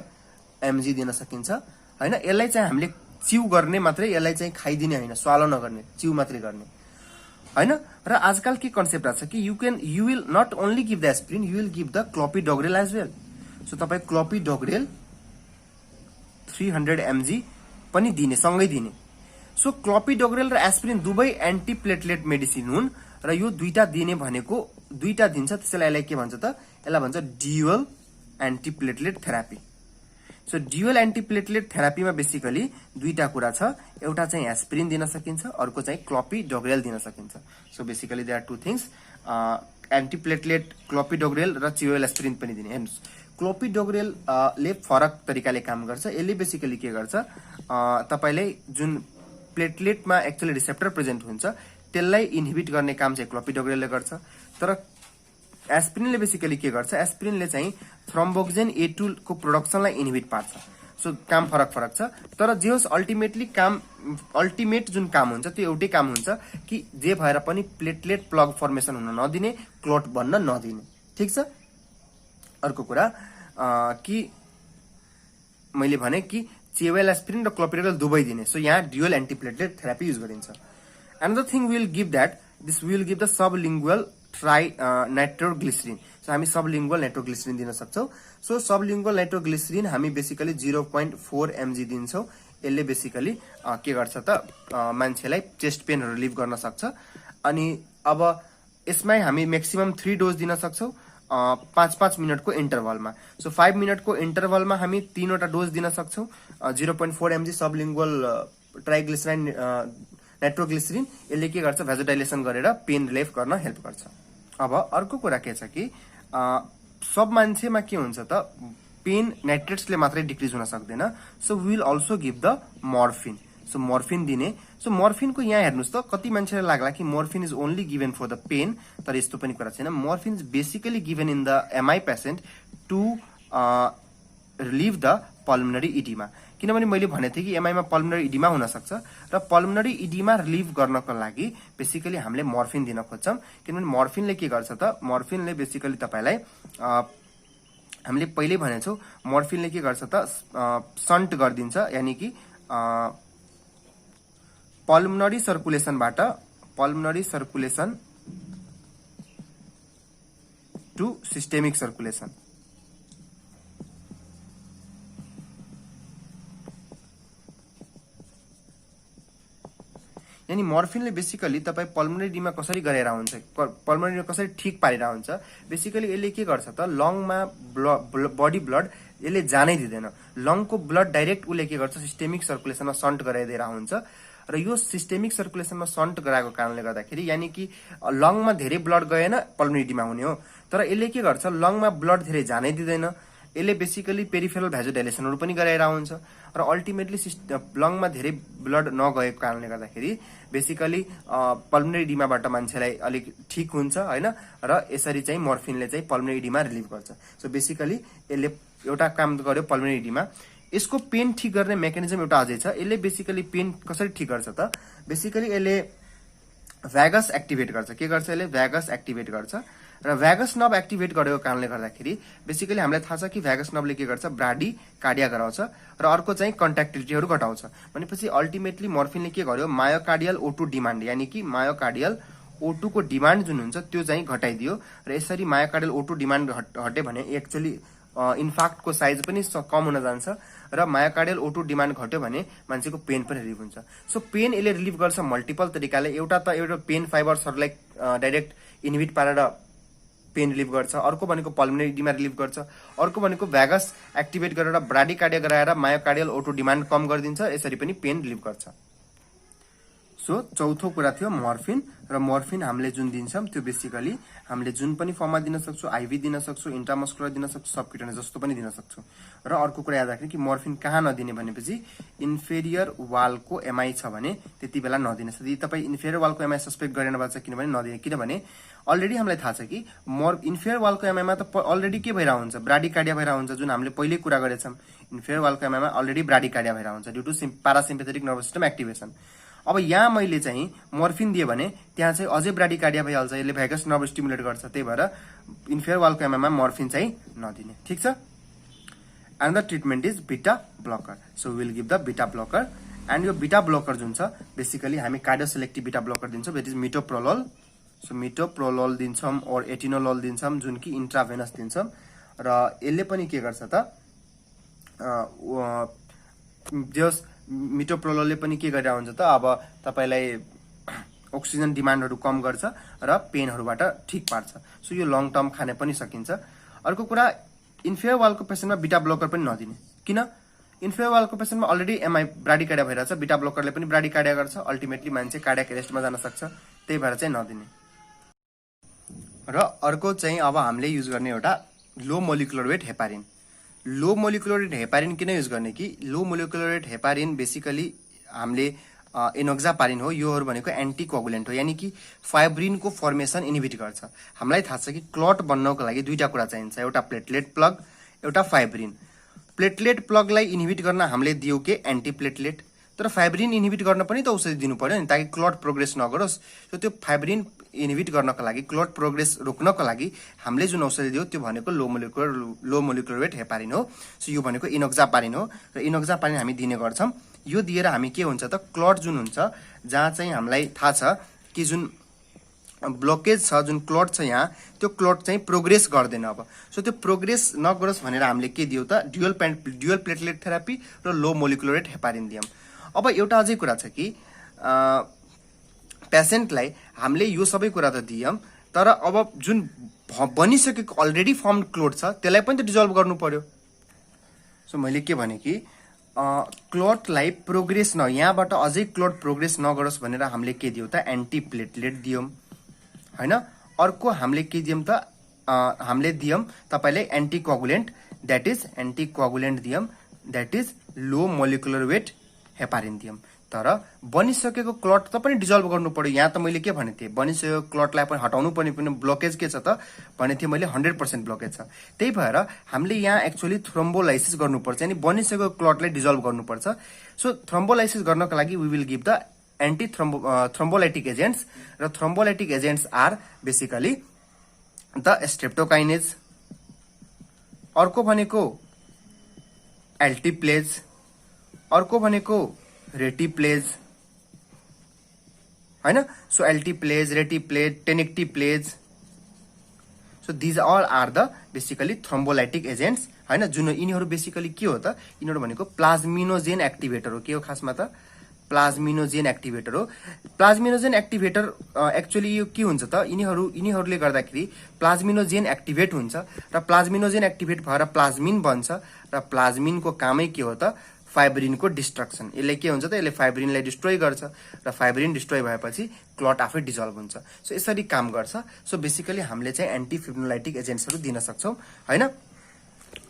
mg दिन सकिन्छ हैन। यसलाई चाहिँ हामीले च्यू गर्ने मात्रै, यसलाई चाहिँ खाइदिने हैन, स्वालो नगर्ने, च्यू मात्रै गर्ने हैन। र आजकल के कन्सेप्ट आछ कि you will not only give the aspirin, you will give the clopidogrel as well. So तपाई क्लोपिडोग्रेल 300 mg पनि दिने, सँगै दिने। सो क्लोपिडोग्रेल र एस्पिरिन दुवै एन्टिप्लेटलेट मेडिसिन हुन् र यो दुईटा दिने भनेको दुईटा दिन्छ, त्यसैलाई के भन्छ त, यसलाई भन्छ dual antiplatelet therapy. So dual antiplatelet थेरापीमा बेसिकली दुईटा कुरा छ, एउटा चाहिँ एस्पिरिन दिन सकिन्छ, अर्को चाहिँ क्लोपिडोग्रेल दिन सकिन्छ। So basically there are two things, antiplatelet clopidogrel र च्युवेल एस्पिरिन पनि दिने। हेर्नुस्, क्लोपिडोग्रेल ले फरक तरिकाले काम गर्छ। यसले बेसिकली के गर्छ, तपाईले जुन प्लेटलेटमा एक्चुअली रिसेप्टर प्रेजेन्ट हुन्छ त्यसलाई इन्हिबिट गर्ने काम चाहिँ क्लोपिडोग्रेलले गर्छ। तर एस्पिरिनले बेसिकली के गर्छ, एस्पिरिनले चाहिँ थ्रोम्बोक्सिन A2 को प्रोडक्सनलाई इन्हिबिट पार्छ। सो काम फरक फरक छ, तर जे होस् अल्टिमेटली काम, अल्टिमेट जुन काम हुन्छ त्यो एउटै काम हुन्छ कि जे भएर पनि प्लेटलेट प्लग फर्मेसन हुन नदिने, क्लोट बन्न नदिने। ठीक छ। अर्को कुरा कि मैले भने कि चेवल एस्पिरिन र क्लोपिडोग्रेल दुवै दिने। सो यहाँ ड्युअल एन्टिप्लेटलेट थेरापी युज गरिन्छ। Another thing will give that, this will give the sublingual nitroglycerin. So हामी सबलिङ्गुअल नाइट्रोग्लिसरिन दिन सक्छौं। सो सबलिङ्गुअल नाइट्रोग्लिसरिन हामी बेसिकली 0.4 mg दिन्छौं। यसले बेसिकली के गर्छ त, मान्छेलाई चेस्ट पेन रिलिभ गर्न सक्छ। अनि अब यसमै हामी म्याक्सिमम 3 डोज दिन सक्छौं 5-5 मिनटको इन्टरभलमा। सो 5 मिनटको इन्टरभलमा हामी 3वटा डोज दिन सक्छौं। 0.4 mg सबलिङ्गुअल ट्राइग्लिसराइड नाइट्रोग्लिसरिन, यसले के गर्छ, भेजोडाइलेसन गरेर पेन रिलिफ गर्न हेल्प गर्छ। अब अर्को कुरा के छ कि सब मान्छेमा के हुन्छ त, पेन नाइट्रेट्सले मात्रै डिक्रिज हुन सक्दैन। So we will also give the morphine. So morphine दिने। सो मोर्फिनको यहाँ हेर्नुस् त, कति मान्छेलाई लाग्ला कि morphine is only given for the pain, तर यस्तो पनि कुरा छैन। Morphine is basically given in the MI patient to relieve the pulmonary oedema. किनभने मैले भनेको थिएँ कि MI मा पल्मनरी इडिमा हुन सक्छ र पल्मनरी इडिमा रिलिभ गर्नको लागि बेसिकली हामीले मोर्फिन दिन खोज्छौं। किनभने मोर्फिनले के गर्छ त, मोर्फिनले बेसिकली तपाईलाई हामीले पहिले भनेछौं, मोर्फिनले के गर्छ त, सन्ट गरिदिन्छ, यानी कि पल्मनरी सर्कुलेसनबाट, pulmonary circulation to systemic circulation. यानी मोर्फिनले बेसिकली तपाई पल्मनरी इडिमा कसरी गरेर हुन्छ, पल्मनरी इडिमा कसरी ठीक पारेर हुन्छ, बेसिकली यसले के गर्छ त, लङमा बडी ब्लड यसले जानै दिदैन। लङको ब्लड डाइरेक्ट उसले के गर्छ, सिस्टेमिक सर्कुलेसनमा सन्ट गराइदिएर हुन्छ। र यो सिस्टेमिक सर्कुलेसनमा सन्ट गराएको कारणले गर्दाखेरि, यानी कि लङमा धेरै ब्लड गएन, पल्मनरी इडिमा हुने हो। तर यसले के गर्छ, लङमा ब्लड धेरै जानै दिँदैन। यसले बेसिकली पेरिफेरल भेजोडाइलेसनहरु पनि गराइरा हुन्छ र अल्टिमेटली लङमा धेरै ब्लड नगएको कारणले गर्दाखेरि बेसिकली पल्मनरी इडिमाबाट मान्छेलाई अलिक ठीक हुन्छ हैन। र यसरी चाहिँ मोर्फिनले चाहिँ पल्मनरी इडिमा रिलिभ गर्छ। सो बेसिकली यसले एउटा काम गर्यो पल्मनरी इडिमा। यसको पेन ठीक गर्ने मेकानिजम एउटा अझै छ। यसले बेसिकली पेन कसरी ठीक गर्छ त, बेसिकली यसले भ्यागस एक्टिभेट गर्छ। के गर्छ, यसले भ्यागस एक्टिभेट गर्छ र भ्यागस नर्भ एक्टिभेट गरेको कारणले गर्दाखेरि बेसिकली हामीलाई थाहा छ कि भ्यागस नर्भले के गर्छ, ब्राडी कार्डिया गराउँछ र अर्को चाहिँ कन्ट्याक्टिलिटीहरु घटाउँछ। भनेपछि अल्टिमेटली मोर्फिनले के गर्यो, मायोकार्डियल O2 डिमान्ड, यानी कि मायोकार्डियल O2 को डिमान्ड जुन हुन्छ त्यो चाहिँ घटाइदियो र यसरी मायोकार्डियल O2 डिमान्ड हट्यो भने एक्चुअली इन्फार्क्टको साइज पनि कम हुन जान्छ र मायोकार्डियल O2 डिमान्ड घट्यो भने मान्छेको पेन पनि रिलिभ हुन्छ। सो पेन यसले रिलिभ गर्छ मल्टिपल तरिकाले। एउटा त एउटा पेन फाइबर्सहरुलाई डाइरेक्ट इन्हिबिट पारेर पेन रिलिभ गर्छ, अर्को भनेको पल्मनरी इडिमा रिलिभ गर्छ, अर्को भनेको भ्यागस एक्टिभेट गरेर ब्राडीकार्डिया गराएर मायोकार्डियल O2 डिमान्ड कम गरिदिन्छ, यसरी पनि पेन रिलिभ गर्छ। सो चौथो कुरा थियो मोर्फिन। र मोर्फिन हामीले जुन दिन्छौं त्यो बेसिकली हामीले जुन पनि फर्ममा दिन सक्छौं, आईभी दिन सक्छौं, इन्ट्रामस्कुलर दिन सक्छौं, सबक्युटेनियस जस्तो पनि दिन सक्छौं। र अर्को कुरा याद राख्नु कि मोर्फिन कहाँ नदिने भनेपछि इन्फेरियर वालको MI छ भने त्यति बेला नदिने। यदि तपाई इन्फेरियर वालको MI सस्पेक्ट गरेन भन्छ किनभने नदिने, किनभने अलरेडी हामीलाई थाहा छ कि इन्फेरियर वालको MI मा त अलरेडी के भइरा हुन्छ, ब्राडीकार्डिया भइरा हुन्छ, जुन हामीले पहिले कुरा गरेछौं। इन्फेरियर वालको MI मा अलरेडी ब्राडीकार्डिया भइरा हुन्छ due to parasympathetic nervous system activation. अब यहाँ मैले चाहिँ मर्फिन दिए भने त्यहाँ चाहिँ अझै ब्राडिकार्डिया भइहाल्छ, यसले भ्यागस नर्भ स्टिमुलेट गर्छ, त्यही भएर इन्फेरियर वालको एमआईमा मर्फिन चाहिँ नदिने। ठिक छ। एन्ड द ट्रिटमेन्ट इज बिटा blocker, so will give the बिटा ब्लकर। एन्ड यो बिटा ब्लकर जुन छ बेसिकली हामी कार्डियोसेलेक्टिभ बिटा ब्लकर दिन्छौँ, द्याट इज मिटोप्रोलोल। सो मिटोप्रोलोल दिन्छौँ और एटिनोलोल दिन्छौँ जुन कि इन्ट्राभेनस दिन्छौँ। र यसले पनि के गर्छ त जस मिटोप्रोलोलले पनि के गरेर हुन्छ त अब तपाईलाई अक्सिजन डिमान्डहरू कम गर्छ र पेनहरूबाट ठिक पार्छ। सो यो लङ टर्म खाने पनि सकिन्छ। अर्को कुरा इन्फेरियर वालको पेसेन्टमा बिटा ब्लकर पनि नदिने। किन? इन्फेरियर वालको पेसेन्टमा अलरेडी एमआई ब्राडिकार्डिया भइरहेछ, बिटा ब्लकरले पनि ब्राडिकार्डिया गर्छ, अल्टिमेटली मान्छे कार्डियाक एरेस्टमा जान सक्छ, त्यही भएर चाहिँ नदिने। र अर्को चाहिँ अब हामीले युज गर्ने एउटा low molecular weight heparin. Low molecular weight heparin किन युज गर्ने कि low molecular weight heparin basically हामीले एनोक्जापारिन हो, योहरू भनेको एन्टिकोगुलेन्ट हो, यानी कि फाइब्रिनको फर्मेसन इनिबिट गर्छ। हामीलाई थाहा छ कि क्लट बन्नको लागि दुईटा कुरा चाहिन्छ, एउटा प्लेटलेट प्लग, एउटा फाइब्रिन। प्लेटलेट प्लगलाई इनिबिट गर्न हामीले दियो के एन्टिप्लेटलेट, तर फाइब्रिन इनिबिट गर्न पनि त औषधि दिनु पर्यो नि, ताकि क्लट प्रोग्रेस नगरोस्। सो त्यो फाइब्रिन इनिबिट गर्नको लागि, क्लट प्रोग्रेस रोक्नको लागि हामीले जुन औषधि दियो त्यो भनेको लो मोलिकुलर वेट हेपारिन हो। सो यो भनेको इनोक्जापारिन हो र इनोक्जापारिन हामी दिने गर्छौँ। यो दिएर हामी के हुन्छ त क्लट जुन हुन्छ जहाँ चाहिँ हामीलाई थाहा छ कि जुन ब्लकेज छ, जुन क्लट छ यहाँ, त्यो क्लट चाहिँ प्रोग्रेस गर्दैन। अब सो त्यो प्रोग्रेस नगरोस् भनेर हामीले के दियो त ड्युअल प्लेटलेट थेरापी र लो मोलिकुलर वेट हेपारिन दियौँ। अब एउटा अझै कुरा छ कि पेसेन्टलाई हामीले यो सबै कुरा त दियौँ, तर अब जुन बनिसकेको अलरेडी फर्म क्लोट छ त्यसलाई पनि त डिजल्भ गर्नु पर्यो। सो मैले के भने कि क्लोटलाई प्रोग्रेस यहाँबाट अझै क्लोट प्रोग्रेस नगरोस् भनेर हामीले के दियौँ त एन्टिप्लेटलेट दियौँ होइन। अर्को हामीले के दियौँ त हामीले दियौँ तपाईँले एन्टिकोगुलेन्ट, द्याट इज एन्टिकोगुलेन्ट दियौँ, that is low molecular weight heparin दियौँ। तर बनिसकेको क्लट त पनि डिजल्भ गर्नु पर्यो। यहाँ त मैले के भनेको थिएँ, बनिसकेको क्लटलाई पनि हटाउनु पर्ने पनि ब्लकेज के छ त भनेको थिएँ मैले 100% ब्लकेज छ। त्यही भएर हामीले यहाँ एक्चुअली थ्रोम्बोलाइसिस गर्नुपर्छ, यानी बनिसकेको क्लटलाई डिजल्भ गर्नुपर्छ। सो थ्रोम्बोलाइसिस गर्नको लागि we will give the anti thrombolytic agents, र thrombolytic agents are basically the streptokinase, अर्को भनेको एल्टिप्लेज, अर्को भनेको रेटिप्लेज होइन। So alteplase, reteplase, tenecteplase, so these all are the basically thrombolytic agents होइन। जुन यिनीहरू बेसिकली के हो त, यिनीहरू भनेको प्लाज्मिनोजेन एक्टिभेटर हो। के हो खासमा त प्लाज्मिनोजेन एक्टिभेटर हो। प्लाज्मिनोजेन एक्टिभेटर एक्चुअली यो के हुन्छ त यिनीहरूले गर्दाखेरि प्लाज्मिनोजेन एक्टिभेट हुन्छ र प्लाज्मिनोजेन एक्टिभेट भएर प्लाज्मिन बन्छ र प्लाज्मिनको कामै के हो त फाइब्रिनको डिस्ट्रक्सन। यसले के हुन्छ त यसले फाइब्रिनलाई डिस्ट्रोय गर्छ र फाइब्रिन डिस्ट्रोय भएपछि क्लट आफै डिजल्भ हुन्छ। सो यसरी काम गर्छ। सो बेसिकली हामीले चाहिँ एन्टिफिब्रोलाइटिक एजेन्ट्सहरू दिन सक्छौँ होइन।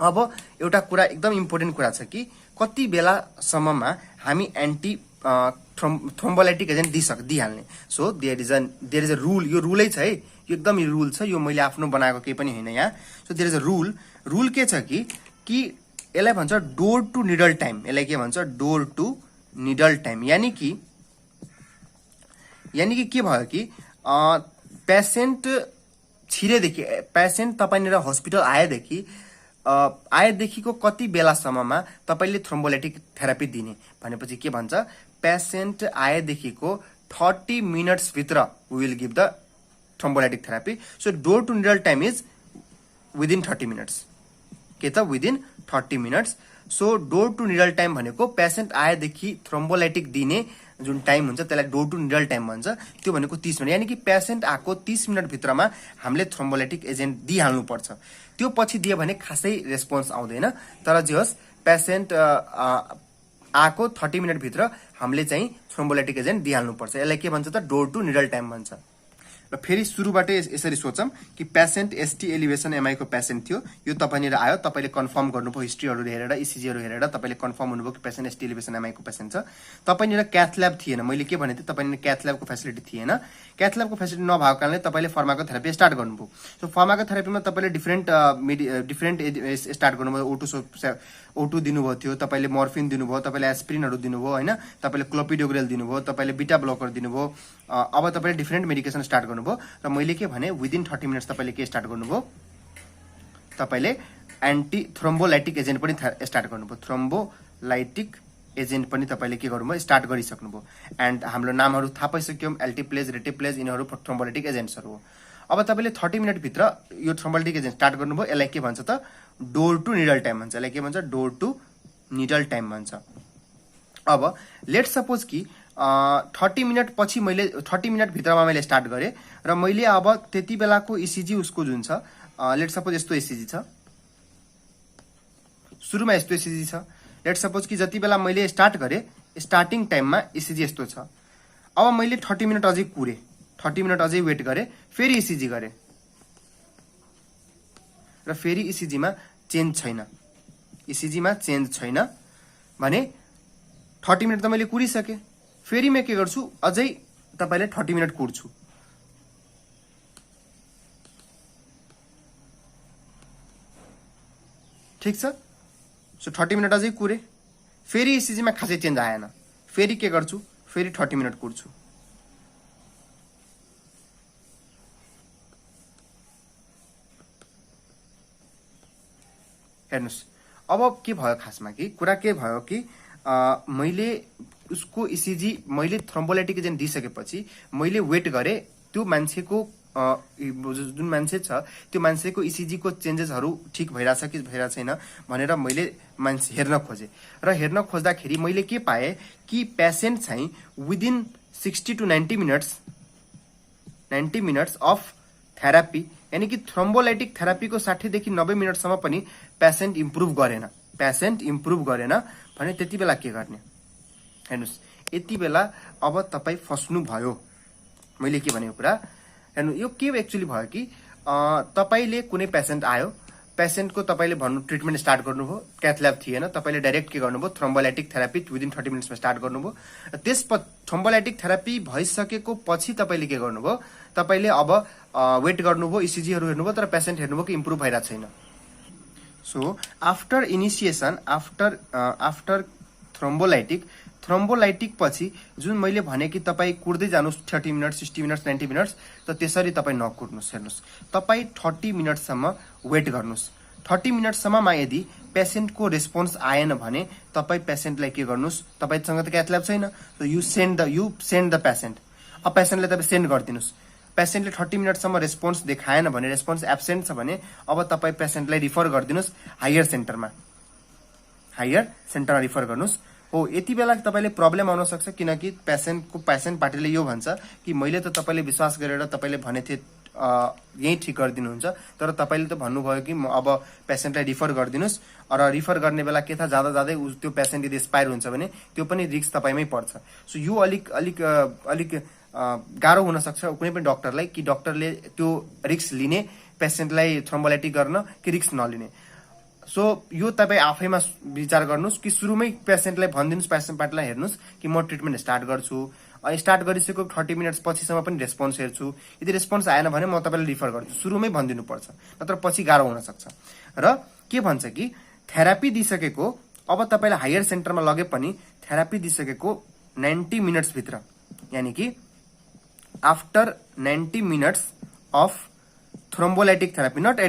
अब एउटा कुरा एकदम इम्पोर्टेन्ट कुरा छ कि कति बेलासम्ममा हामी एन्टी थ्रोम्बोलाइटिक एजेन्ट दिइहाल्ने। So there is a rule, यो रुलै छ है, यो एकदम रुल छ, यो मैले आफ्नो बनाएको केही पनि होइन यहाँ। So there is a rule के छ कि यसलाई भन्छ डोर टु निडल टाइम। यसलाई के भन्छ डोर टु निडल टाइम, यानी कि के भयो कि पेसेन्ट छिरेदेखि, पेसेन्ट तपाईँनिर हस्पिटल आएदेखिको कति बेलासम्ममा तपाईँले थ्रोम्बोलाइटिक थेरापी दिने भनेपछि के भन्छ, पेसेन्ट आएदेखिको 30 मिनट्स भित्र we will give the thrombolytic therapy. So door to needle time is within 30 minutes, के त within 30 minutes. So door to needle time भनेको पेसेन्ट आएदेखि थ्रोम्बोलाइटिक दिने जुन टाइम हुन्छ त्यसलाई डोर टु निडल टाइम भन्छ। त्यो भनेको 30 मिनट, यानी कि पेसेन्ट आएको 30 मिनट भित्रमा हामीले थ्रोम्बोलाइटिक एजेन्ट दिइहाल्नुपर्छ। त्यो पछि दियो भने खासै रेस्पोन्स आउँदैन, तर जे होस् पेसेन्ट आएको 30 मिनट भित्र हामीले चाहिँ थ्रोम्बोलाइटिक एजेन्ट दिइहाल्नुपर्छ। यसलाई के भन्छ त डोर टु निडल टाइम भन्छ। र फेरि सुरुबाटै यसरी सोचौँ कि पेसेन्ट एसटी एलिभेसन एमआई को पेसेन्ट थियो, यो तपाईनिर आयो, तपाईले कन्फर्म गर्नुभयो हिस्ट्रीहरू हेरेर इसिजीहरू हेरेर तपाईले कन्फर्म हुनुभयो कि पेसेन्ट एसटी एलिभेसन एमआई को पेसेन्ट छ। तपाईनिर क्याथ ल्याब थिएन, मैले के भनेको थिएँ तपाईनिर क्याथ ल्याबको फेसिलिटी थिएन। क्याथ ल्याबको फेसिलिटी नभएको कारणले तपाईले फार्माकोथेरापी स्टार्ट गर्नुभयो। सो फार्माकोथेरापीमा तपाईले डिफरेन्ट स्टार्ट गर्नुभयो। O2 दिनुभयो थियो, तपाईले मर्फिन दिनुभयो, तपाईले एस्पिरिनहरू दिनुभयो हैन, तपाईले क्लोपिडोग्रेल दिनुभयो, तपाईले बिटा ब्लकर दिनुभयो। अब तपाईले डिफरेन्ट मेडिकेसन स्टार्ट गर्नुभयो र मैले के भने विदिन 30 मिनट्स तपाईले के स्टार्ट गर्नुभयो, तपाईले एन्टी थ्रोम्बोलाइटिक एजेन्ट पनि स्टार्ट गर्नुभयो। थ्रोम्बोलाइटिक एजेन्ट पनि तपाईले के गर्नुभयो, स्टार्ट गरिसक्नुभयो। एन्ड हाम्रो नामहरू थाहा पाइसक्यौं, एल्टिप्लेज, रेटिप्लेज, यिनीहरू थ्रोम्बोलाइटिक एजेन्ट्सहरू हो। अब तपाईले 30 मिनट भित्र यो थ्रोम्बोलाइटिक एजेन्ट स्टार्ट गर्नुभयो। यसलाई के भन्छ त, डोर टु निडल टाइम भन्छ। यसलाई के भन्छ, डोर टु निडल टाइम भन्छ। अब लेट सपोज कि 30 मिनट पछि मैले 30 मिनट भित्रमा मैले स्टार्ट गरेँ र मैले अब त्यति बेलाको इसिजी उसको जुन छ, लेट सपोज यस्तो इसिजी छ, सुरुमा यस्तो इसिजी छ। लेट सपोज कि जति बेला मैले स्टार्ट गरेँ स्टार्टिङ टाइममा इसिजी यस्तो छ। अब मैले 30 मिनट अझै कुरेँ, 30 मिनट अझै वेट गरेँ, फेरि इसिजी गरेँ र फेरि इसिजीमा चेन्ज छैन, इसिजीमा चेन्ज छैन भने 30 मिनट त मैले कुरिसकेँ। फेरि म के गर्छु, अझै तपाईले 30 मिनट कुर्छु। ठीक छ। सो 30 मिनट अझै कुरे, फेरि इसिजीमा खासै चेन्ज आएन, फेरि के गर्छु, फेरि 30 मिनट कुर्छु। हेर्नुस् अब के भयो, खासमा कि कुरा के भयो कि मैले उसको इसिजी मैले थ्रोम्बोलाइटिक एजेन्ट दिइसकेपछि मैले वेट गरेँ त्यो मान्छेको जुन मान्छे छ त्यो मान्छेको इसिजी को चेन्जेसहरू ठिक भइरहेछ कि भइरहेको छैन भनेर मैले मान्छे हेर्न खोजेँ र हेर्न खोज्दाखेरि मैले के पाएँ कि पेसेन्ट चाहिँ within 60 to 90 minutes of therapy यानी कि थ्रोम्बोलाइटिक थेरापीको 60 देखि 90 मिनटसम्म पनि पेसेन्ट इम्प्रुभ गरेन भने त्यति बेला के गर्ने। हेर्नुस् यति बेला अब तपाईँ फस्नु भयो। मैले के भनेको कुरा हेर्नु, यो के एक्चुअली भयो कि तपाईले कुनै पेसेन्ट आयो, पेसेन्टको तपाईले भन्नु ट्रिटमेन्ट स्टार्ट गर्नुभयो, क्याथ ल्याब थिएन, तपाईले डाइरेक्ट के गर्नुभयो, थ्रोम्बोलाइटिक थेरापी विदिन 30 मिनट्समा स्टार्ट गर्नुभयो। त्यसपछि थ्रोम्बोलाइटिक थेरापी भइसकेको पछि तपाईले के गर्नुभयो, तपाईले अब वेट गर्नुभयो, इसिजीहरू हेर्नुभयो, तर पेसेन्ट हेर्नुभयो कि इम्प्रुभ भइरहेको छैन। So after initiation after thrombolytic पछि जुन मैले भने कि तपाईँ कुर्दै जानुहोस् 30 मिनट 60 मिनट 90 मिनट्स, त त्यसरी तपाईँ नकुर्नुहोस्। हेर्नुहोस् तपाईँ 30 मिनटसम्म वेट गर्नुहोस्। 30 मिनटसम्ममा यदि पेसेन्टको रेस्पोन्स आएन भने तपाईँ पेसेन्टलाई के गर्नुहोस्, तपाईँसँग त क्याथ ल्याब छैन, यु सेन्ड द पेसेन्ट। अब पेसेन्टलाई तपाईँ सेन्ड गरिदिनुहोस्। पेसेन्टले 30 मिनटसम्म रेस्पोन्स देखाएन भने, रेस्पोन्स एब्सेन्ट छ भने अब तपाईँ पेसेन्टलाई रिफर गरिदिनुहोस् हायर सेन्टरमा रिफर गर्नुहोस्। हो यति बेला तपाईँले प्रब्लम आउन सक्छ, किनकि पेसेन्ट पार्टीले यो भन्छ कि मैले त तपाईँले विश्वास गरेर तपाईँले भने थिए यही ठिक गरिदिनुहुन्छ, तर तपाईँले त भन्नुभयो कि म अब पेसेन्टलाई रिफर गरिदिनुहोस्। र रिफर गर्ने बेला के थाहा जाँदा जाँदै त्यो पेसेन्ट यदि एक्सपायर हुन्छ भने त्यो पनि रिस्क तपाईँमै पर्छ। सो यो अलिक गाह्रो हुन सक्छ कुनै पनि डक्टरलाई कि डक्टरले त्यो रिस्क लिने पेसेन्टलाई थ्रोम्बोलाइटिक गर्न कि रिस्क नलिने। सो यो तपाईँ आफैमा विचार गर्नुहोस् कि सुरुमै पेसेन्टलाई भनिदिनुहोस्, पेसेन्ट पार्टीलाई हेर्नुहोस् कि म ट्रिटमेन्ट स्टार्ट गर्छु, स्टार्ट गरिसकेको 30 मिनट्स पछिसम्म पनि रेस्पोन्स हेर्छु, यदि रेस्पोन्स आएन भने म तपाईँलाई रिफर गर्छु। सुरुमै भनिदिनु पर्छ, नत्र पछि गाह्रो हुन सक्छ। र के भन्छ कि थेरापी दिइसकेको अब तपाईँलाई हायर सेन्टरमा लगे पनि थेरापी दिइसकेको 90 मिनट्स भित्र यानी कि after 90 minutes of thrombolytic therapy not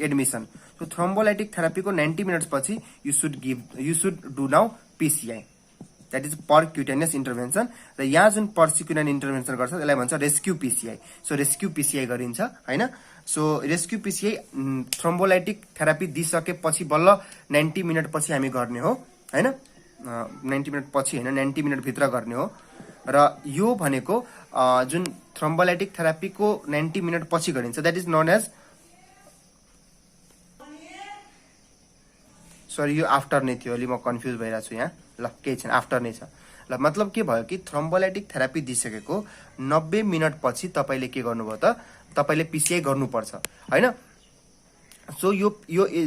admission. तो थ्रोम्बोलाइटिक थेरापी को 90 मिनट्स पछि you should do now PCI, that is percutaneous intervention. र यहाँ जुन परक्युटेनियस इन्टरभेन्सन गर्छ त्यसलाई भन्छ rescue PCI. So rescue PCI गरिन्छ हैन। So rescue PCI thrombolytic therapy दिइसकेपछि बल्ल 90 मिनट पछि हामी गर्ने हो हैन, 90 मिनट पछि हैन 90 मिनट भित्र गर्ने हो। र यो भनेको जुन थ्रोम्बोलाइटिक थेरापीको 90 मिनट पछि गरिन्छ, that is known as, sorry यो आफ्टर नै थियो, अलि म कन्फ्युज भइरहेको छु यहाँ। ल केही छैन, आफ्टर नै छ। ल मतलब के भयो कि थ्रोम्बोलाइटिक थेरापी दिइसकेको 90 मिनट पछि तपाईले के गर्नुभयो त तपाईले पीसीआई गर्नुपर्छ हैन। सो यो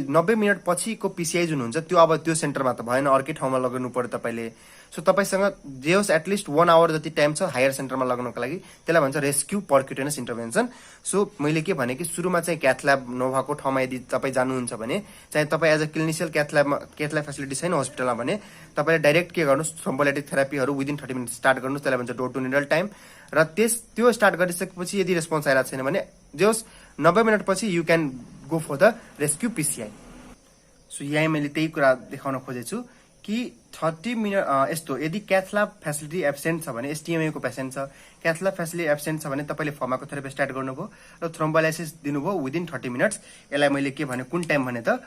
90 मिनट पछिको पीसीआई जुन हुन्छ त्यो अब त्यो सेन्टरमा त भएन, अर्कै ठाउँमा लगाउनु पर्यो तपाईले। सो तपाईसँग जे होस् एटलिस्ट 1 आवर जति टाइम छ हायर सेन्टरमा लगाउनको लागि, त्यसलाई भन्छ रेस्क्यू पर्क्युटेनस इन्टरभेन्सन। सो मैले के भने कि सुरुमा चाहिँ क्याथ ल्याब नभएको ठाउँमा यदि तपाईँ जानुहुन्छ भने, चाहे तपाईँ as a क्लिनिसियल cath lab facility छैन हस्पिटलमा भने, तपाईँले डाइरेक्ट के गर्नुहोस्, थ्रोम्बोलाइटिक थेरापीहरू विदिन 30 मिनट स्टार्ट गर्नुहोस्, त्यसलाई भन्छ डोर टु निडल टाइम। र त्यो स्टार्ट गरिसकेपछि यदि रेस्पोन्स आइरहेको छैन भने जे होस् 90 मिनट पछि you can go for the rescue PCI. So यहाँ मैले त्यही कुरा देखाउन खोजेछु कि 30 मिनट यस्तो यदि क्याथ ल्याब फेसिलिटी एब्सेन्ट छ भने, एसटिएमए को पेसेन्ट छ, क्याथ ल्याब फेसिलिटी एब्सेन्ट छ भने तपाईँले फार्माकोथेरापी स्टार्ट गर्नुभयो र थ्रोम्बोलाइसिस दिनुभयो विदिन 30 मिनट्स। यसलाई मैले के भने कुन टाइम भने त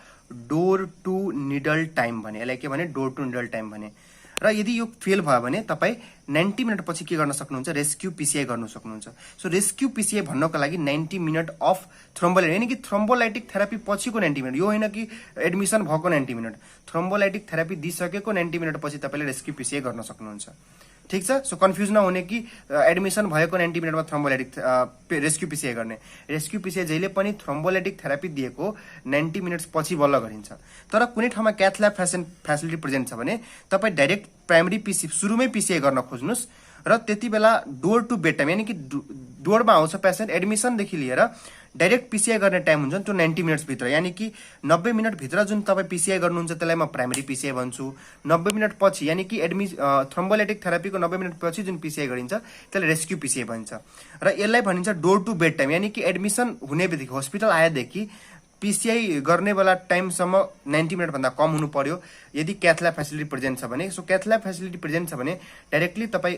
डोर टु निडल टाइम भने, यसलाई के भने डोर टु निडल टाइम भने। र यदि यो फेल भयो भने तपाईँ 90 मिनट पछि के गर्न सक्नुहुन्छ, रेस्क्यू पीसीआई गर्न सक्नुहुन्छ। सो रेस्क्यू पीसीआई भन्नको लागि 90 मिनट अफ थ्रोम्बोलाइटिक, यानी कि थ्रोम्बोलाइटिक थेरापी पछिको 90 मिनट, यो होइन कि एडमिसन भएको 90 मिनट, थ्रोम्बोलाइटिक थेरापी दिइसकेको 90 मिनट पछि तपाईँले रेस्क्यू पीसीआई गर्न सक्नुहुन्छ। ठिक छ। सो कन्फ्युज नहुने कि एडमिसन भएको 90 मिनटमा थ्रोम्बोलाइटिक रेस्क्यू पीसीआई गर्ने। रेस्क्यू पीसीआई जहिले पनि थ्रोम्बोलाइटिक थेरापी दिएको 90 मिनट्स पछि बल्ल गरिन्छ। तर कुनै ठाउँमा क्याथ ल्याब फेसिलिटी प्रेजेन्ट छ भने तपाईँ डाइरेक्ट प्राइमरी सुरुमै पीसीआई गर्न खोज्नुहोस् र त्यति बेला डोर टु बेड टाइम, यानी कि डोरमा आउँछ पेसेन्ट, एडमिसनदेखि लिएर डाइरेक्ट पीसीआई गर्ने टाइम हुन्छ त्यो 90 मिनट्स भित्र, यानी कि 90 मिनट भित्र जुन तपाईँ पीसीआई गर्नुहुन्छ त्यसलाई म प्राइमरी पीसीआई भन्छु। 90 मिनट पछि यानी कि थ्रोम्बोलाइटिक थेरापीको 90 मिनट पछि जुन पीसीआई गरिन्छ त्यसलाई रेस्क्यू पीसीआई भन्छ। र यसलाई भनिन्छ डोर टु बेड टाइम, यानी कि एडमिसन हुने बित्तिकै हस्पिटल आएदेखि पीसीआई गर्ने बेला टाइमसम्म 90 मिनट भन्दा कम हुनु पर्यो यदि क्याथ ल्याब फेसिलिटी प्रेजेन्ट छ भने। So cath lab facility present छ भने डाइरेक्टली तपाईँ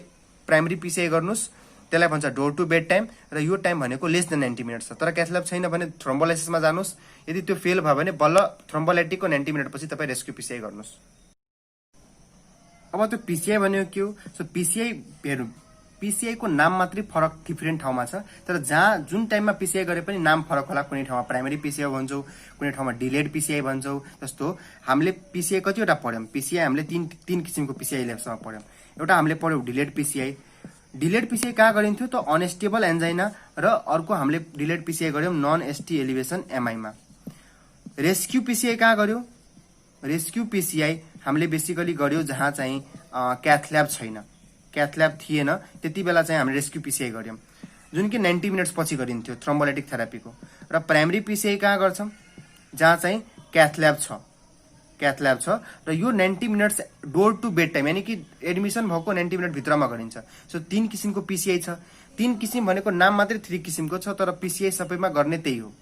प्राइमरी पीसीआई गर्नुहोस्, त्यसलाई भन्छ डोर टु बेड टाइम, र यो टाइम भनेको लेस देन 90 मिनट छ। तर क्याथ ल्याब छैन भने थ्रोम्बोलाइसिसमा जानुहोस्, यदि त्यो फेल भयो भने बल्ल थ्रोम्बोलाइटिकको 90 मिनट पछि तपाईँ रेस्क्यू पीसीआई गर्नुहोस्। अब त्यो पीसीआई भनेको के हो? सो पीसीआई हेर्नु, पीसीआई को नाम मात्रै फरक डिफरेन्ट ठाउँमा छ, तर जहाँ जुन टाइममा पीसीआई गरे पनि नाम फरक होला। कुनै ठाउँमा प्राइमरी पीसीआई भन्छौँ, कुनै ठाउँमा डिलेड पीसीआई भन्छौँ। जस्तो हामीले पीसीआई कतिवटा पढ्यौँ, पीसीआई हामीले तीन किसिमको पीसीआई लेभलसम्म पढ्यौँ। एउटा हामीले पढ्यौँ डिलेड पीसीआई। डिलेड पीसीआई कहाँ गरिन्थ्यो त अनस्टेबल एन्जाइना, र अर्को हामीले डिलेड पीसीआई गर्यौँ नन एसटी एलिभेसन एमआईमा। रेस्क्यू पीसीआई कहाँ गर्यो? रेस्क्यू पीसीआई हामीले बेसिकली गर्यो जहाँ चाहिँ क्याथ ल्याब छैन, क्याथ ल्याब थिएन, त्यति बेला चाहिँ हामीले रेस्क्यू पीसीआई गर्यौँ, जुन कि 90 मिनट्स पछि गरिन्थ्यो थ्रोम्बोलाइटिक थेरापीको। र प्राइमरी पीसीआई कहाँ गर्छौँ? जहाँ चाहिँ क्याथ ल्याब छ, क्याथ ल्याब छ, र यो 90 minutes door to bed time, यानी कि एडमिसन भएको 90 मिनट भित्रमा गरिन्छ। सो 3 किसिमको पीसीआई छ। 3 किसिम भनेको नाम मात्रै 3 किसिमको छ, तर पीसीआई सबैमा गर्ने त्यही हो।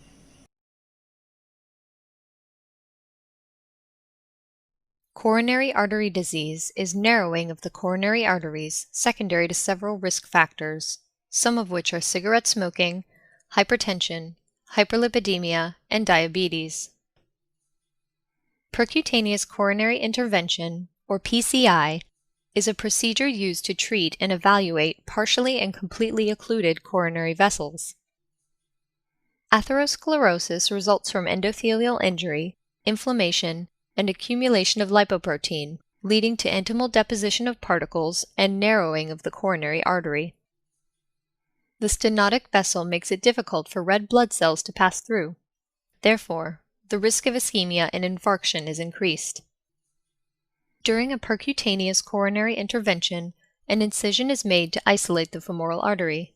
Coronary artery disease is narrowing of the coronary arteries secondary to several risk factors, some of which are cigarette smoking, hypertension, hyperlipidemia, and diabetes. Percutaneous coronary intervention, or PCI, is a procedure used to treat and evaluate partially and completely occluded coronary vessels. Atherosclerosis results from endothelial injury, inflammation, and accumulation of lipoprotein, leading to intimal deposition of particles and narrowing of the coronary artery. The stenotic vessel makes it difficult for red blood cells to pass through. Therefore, the risk of ischemia and infarction is increased. During a percutaneous coronary intervention, an incision is made to isolate the femoral artery.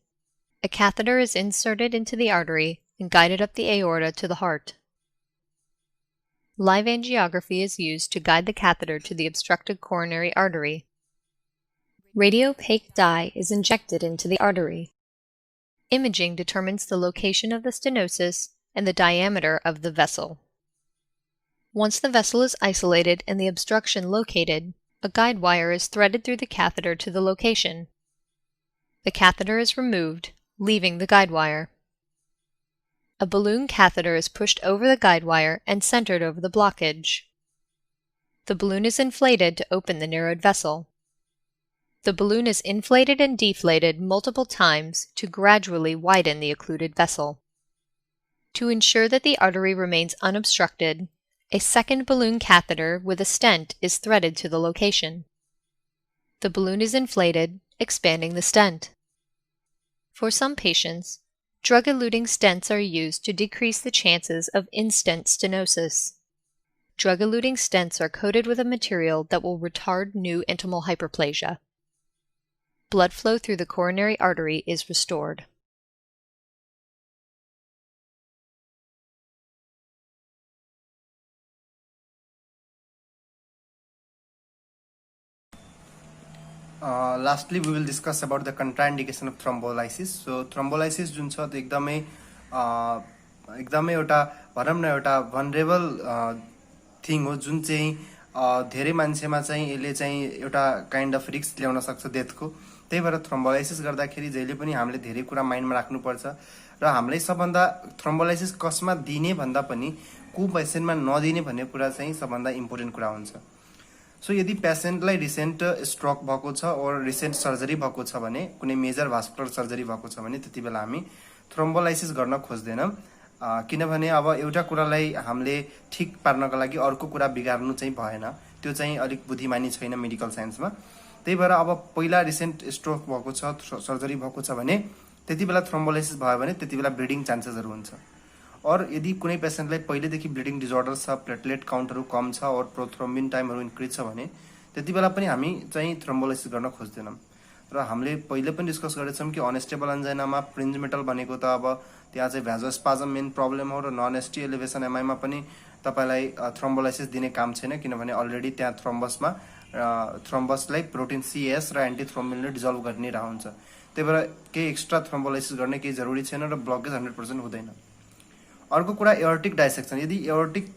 A catheter is inserted into the artery and guided up the aorta to the heart. Live angiography is used to guide the catheter to the obstructed coronary artery. Radiopaque dye is injected into the artery. Imaging determines the location of the stenosis and the diameter of the vessel. Once the vessel is isolated and the obstruction located, a guide wire is threaded through the catheter to the location. The catheter is removed, leaving the guide wire. A balloon catheter is pushed over the guide wire and centered over the blockage. The balloon is inflated to open the narrowed vessel. The balloon is inflated and deflated multiple times to gradually widen the occluded vessel. To ensure that the artery remains unobstructed, a second balloon catheter with a stent is threaded to the location. The balloon is inflated, expanding the stent. For some patients, drug-eluting stents are used to decrease the chances of in-stent stenosis. Drug-eluting stents are coated with a material that will retard new intimal hyperplasia. Blood flow through the coronary artery is restored. Lastly, we will discuss about the contraindication of thrombolysis. So thrombolysis जुन छ त्यो एकदमै एउटा भनौँ न एउटा vulnerable thing हो जुन चाहिँ धेरै मान्छेमा चाहिँ यसले चाहिँ एउटा काइन्ड अफ रिस्क ल्याउन सक्छ डेथको। त्यही भएर थ्रोम्बोलाइसिस गर्दाखेरि जहिले पनि हामीले धेरै कुरा माइन्डमा राख्नुपर्छ र हामीले सबभन्दा थ्रोम्बोलाइसिस कसमा दिने भन्दा पनि को पेसेन्टमा नदिने भन्ने कुरा चाहिँ सबभन्दा इम्पोर्टेन्ट कुरा हुन्छ। सो यदि पेसेन्टलाई रिसेन्ट स्ट्रोक भएको छ और रिसेन्ट सर्जरी भएको छ भने कुनै मेजर भास्कुलर सर्जरी भएको छ भने त्यति बेला हामी थ्रोम्बोलाइसिस गर्न खोज्दैनौँ, किनभने अब एउटा कुरालाई हामीले ठिक पार्नको लागि अर्को कुरा बिगार्नु चाहिँ भएन, त्यो चाहिँ अलिक बुद्धिमानी छैन मेडिकल साइन्समा। त्यही भएर अब पहिला रिसेन्ट स्ट्रोक भएको छ, सर्जरी भएको छ भने त्यति बेला थ्रोम्बोलाइसिस भयो भने त्यति बेला ब्लिडिङ चान्सेसहरू हुन्छ। और यदि कुनै पेसेन्टलाई पहिलेदेखि ब्लिडिङ डिजर्डर छ, प्लेटलेट काउन्टहरू कम छ और प्रोथ्रोम्बिन टाइमहरू इन्क्रिज छ भने त्यति बेला पनि हामी चाहिँ थ्रोम्बोलाइसिस गर्न खोज्दैनौँ। र हामीले पहिले पनि डिस्कस गरेछौँ कि अनस्टेबल एन्जाइनामा फ्रिन्ज मेटल भनेको त अब त्यहाँ चाहिँ भ्याजोस्पाजम मेन प्रब्लम हो र नन एसटी एलिभेसन एमआईमा पनि तपाईलाई थ्रोम्बोलाइसिस दिने काम छैन, किनभने अलरेडी त्यहाँ थ्रोम्बसलाई प्रोटिन सीएस र एन्टी थ्रोम्बिनले डिजल्भ गर्ने हुन्छ। त्यही भएर केही एक्स्ट्रा थ्रोम्बोलाइसिस गर्ने केही जरुरी छैन र ब्लकेज 100% हुँदैन। अर्को कुरा एओर्टिक डाइसेक्सन। यदि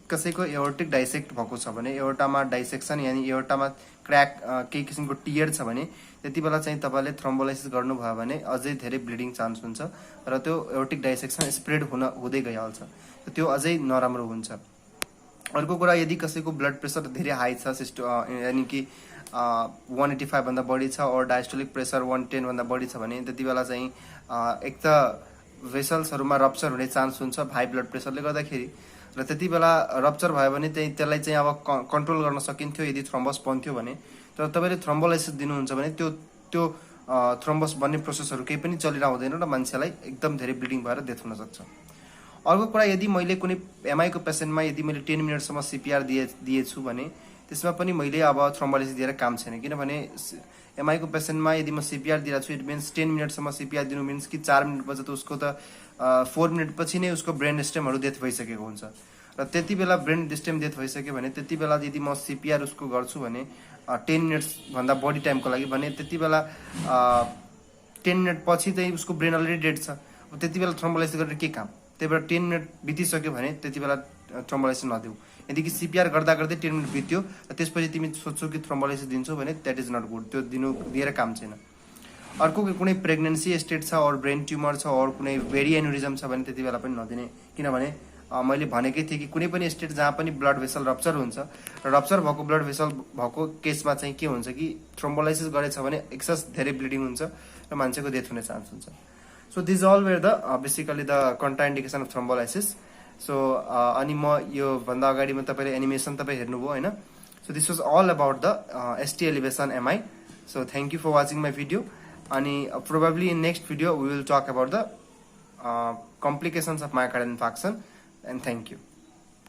कसैको एओर्टिक डाइसेक्ट भएको छ भने एओर्टामा डाइसेक्सन यानी एओर्टामा क्र्याक केही किसिमको टियर छ भने त्यति बेला चाहिँ तपाईले थ्रोम्बोलाइसिस गर्नुभयो भने अझै धेरै ब्लिडिङ चान्स हुन्छ र त्यो एओर्टिक डाइसेक्सन स्प्रेड हुँदै गइहाल्छ, त्यो अझै नराम्रो हुन्छ। अर्को कुरा यदि कसैको ब्लड प्रेसर धेरै हाई छ, यानी कि 185 भन्दा बढी छ और डायस्टोलिक प्रेसर 110 भन्दा बढी छ भने त्यति बेला चाहिँ एक त भेसल्सहरुमा रप्चर हुने चान्स हुन्छ हाई ब्लड प्रेसरले गर्दाखेरि, र त्यति बेला रप्चर भयो भने त्यसलाई चाहिँ अब कन्ट्रोल गर्न सकिन्थ्यो यदि थ्रोम्बस बन्थ्यो भने। तर तपाईले थ्रोम्बोलाइसिस दिनुहुन्छ भने त्यो थ्रोम्बस बन्ने प्रोसेसहरु केही पनि चलिरह हुँदैन र मान्छेलाई एकदम धेरै ब्लिडिङ भएर डेथ हुन सक्छ। अर्को कुरा यदि मैले कुनै एमआई को पेसेन्टमा यदि मैले 10 मिनेटसम्म सीपीआर दिएछु भने त्यसमा पनि मैले अब थ्रोम्बोलाइसिस दिएर काम छैन, किनभने एमआई को पेसेन्टमा यदि म सीपीआर दिइरहेको छु इट मिन्स 10 मिनेटसम्म सीपीआर दिनु मिन्स कि 4 मिनेटपछि त उसको त 4 मिनेट पछि नै उसको ब्रेन स्टेमहरु डेथ भइसकेको हुन्छ र त्यति बेला ब्रेन स्टेम डेथ भइसक्यो भने त्यति बेला यदि म सीपीआर उसको गर्छु भने 10 मिनेट्स भन्दा बढी टाइमको लागि भने त्यति बेला 10 मिनेट पछि चाहिँ उसको ब्रेन अलरेडी डेड छ, त्यति बेला थ्रोम्बोलाइसिस गरेर के काम। त्यही भएर 10 मिनेट बितिसक्यो भने त्यति बेला थ्रोम्बोलाइसिस नदेऊ। यदि कि सीपीआर गर्दा गर्दै 10 मिनेट बित्यो र त्यसपछि तिमी सोच्छौ कि थ्रोम्बोलाइसिस दिन्छौ भने द्याट इज नट गुड, त्यो दिएर काम छैन। अर्को कुनै प्रेग्नेन्सी स्टेट छ और ब्रेन ट्युमर छ और कुनै भेरी एन्युरिजम छ भने त्यति बेला पनि नदिने, किनभने मैले भनेकै थिएँ कि कुनै पनि स्टेट जहाँ पनि ब्लड भेसल रप्चर हुन्छ र रप्चर भएको ब्लड भेसल भएको केसमा चाहिँ के हुन्छ कि थ्रोम्बोलाइसिस गरेछ भने एक्सेस धेरै ब्लिडिङ हुन्छ र मान्छेको डेथ हुने चान्स हुन्छ। So this all where the basically the contraindication of thrombolysis. So अनि म यो भन्दा अगाडिमा तपाईले एनिमेसन तपाईँ हेर्नुभयो हैन। So this was all about the ST elevation MI. So thank you for watching my video अनि probably in next video we will talk about the complications of myocardial infarction, and thank you.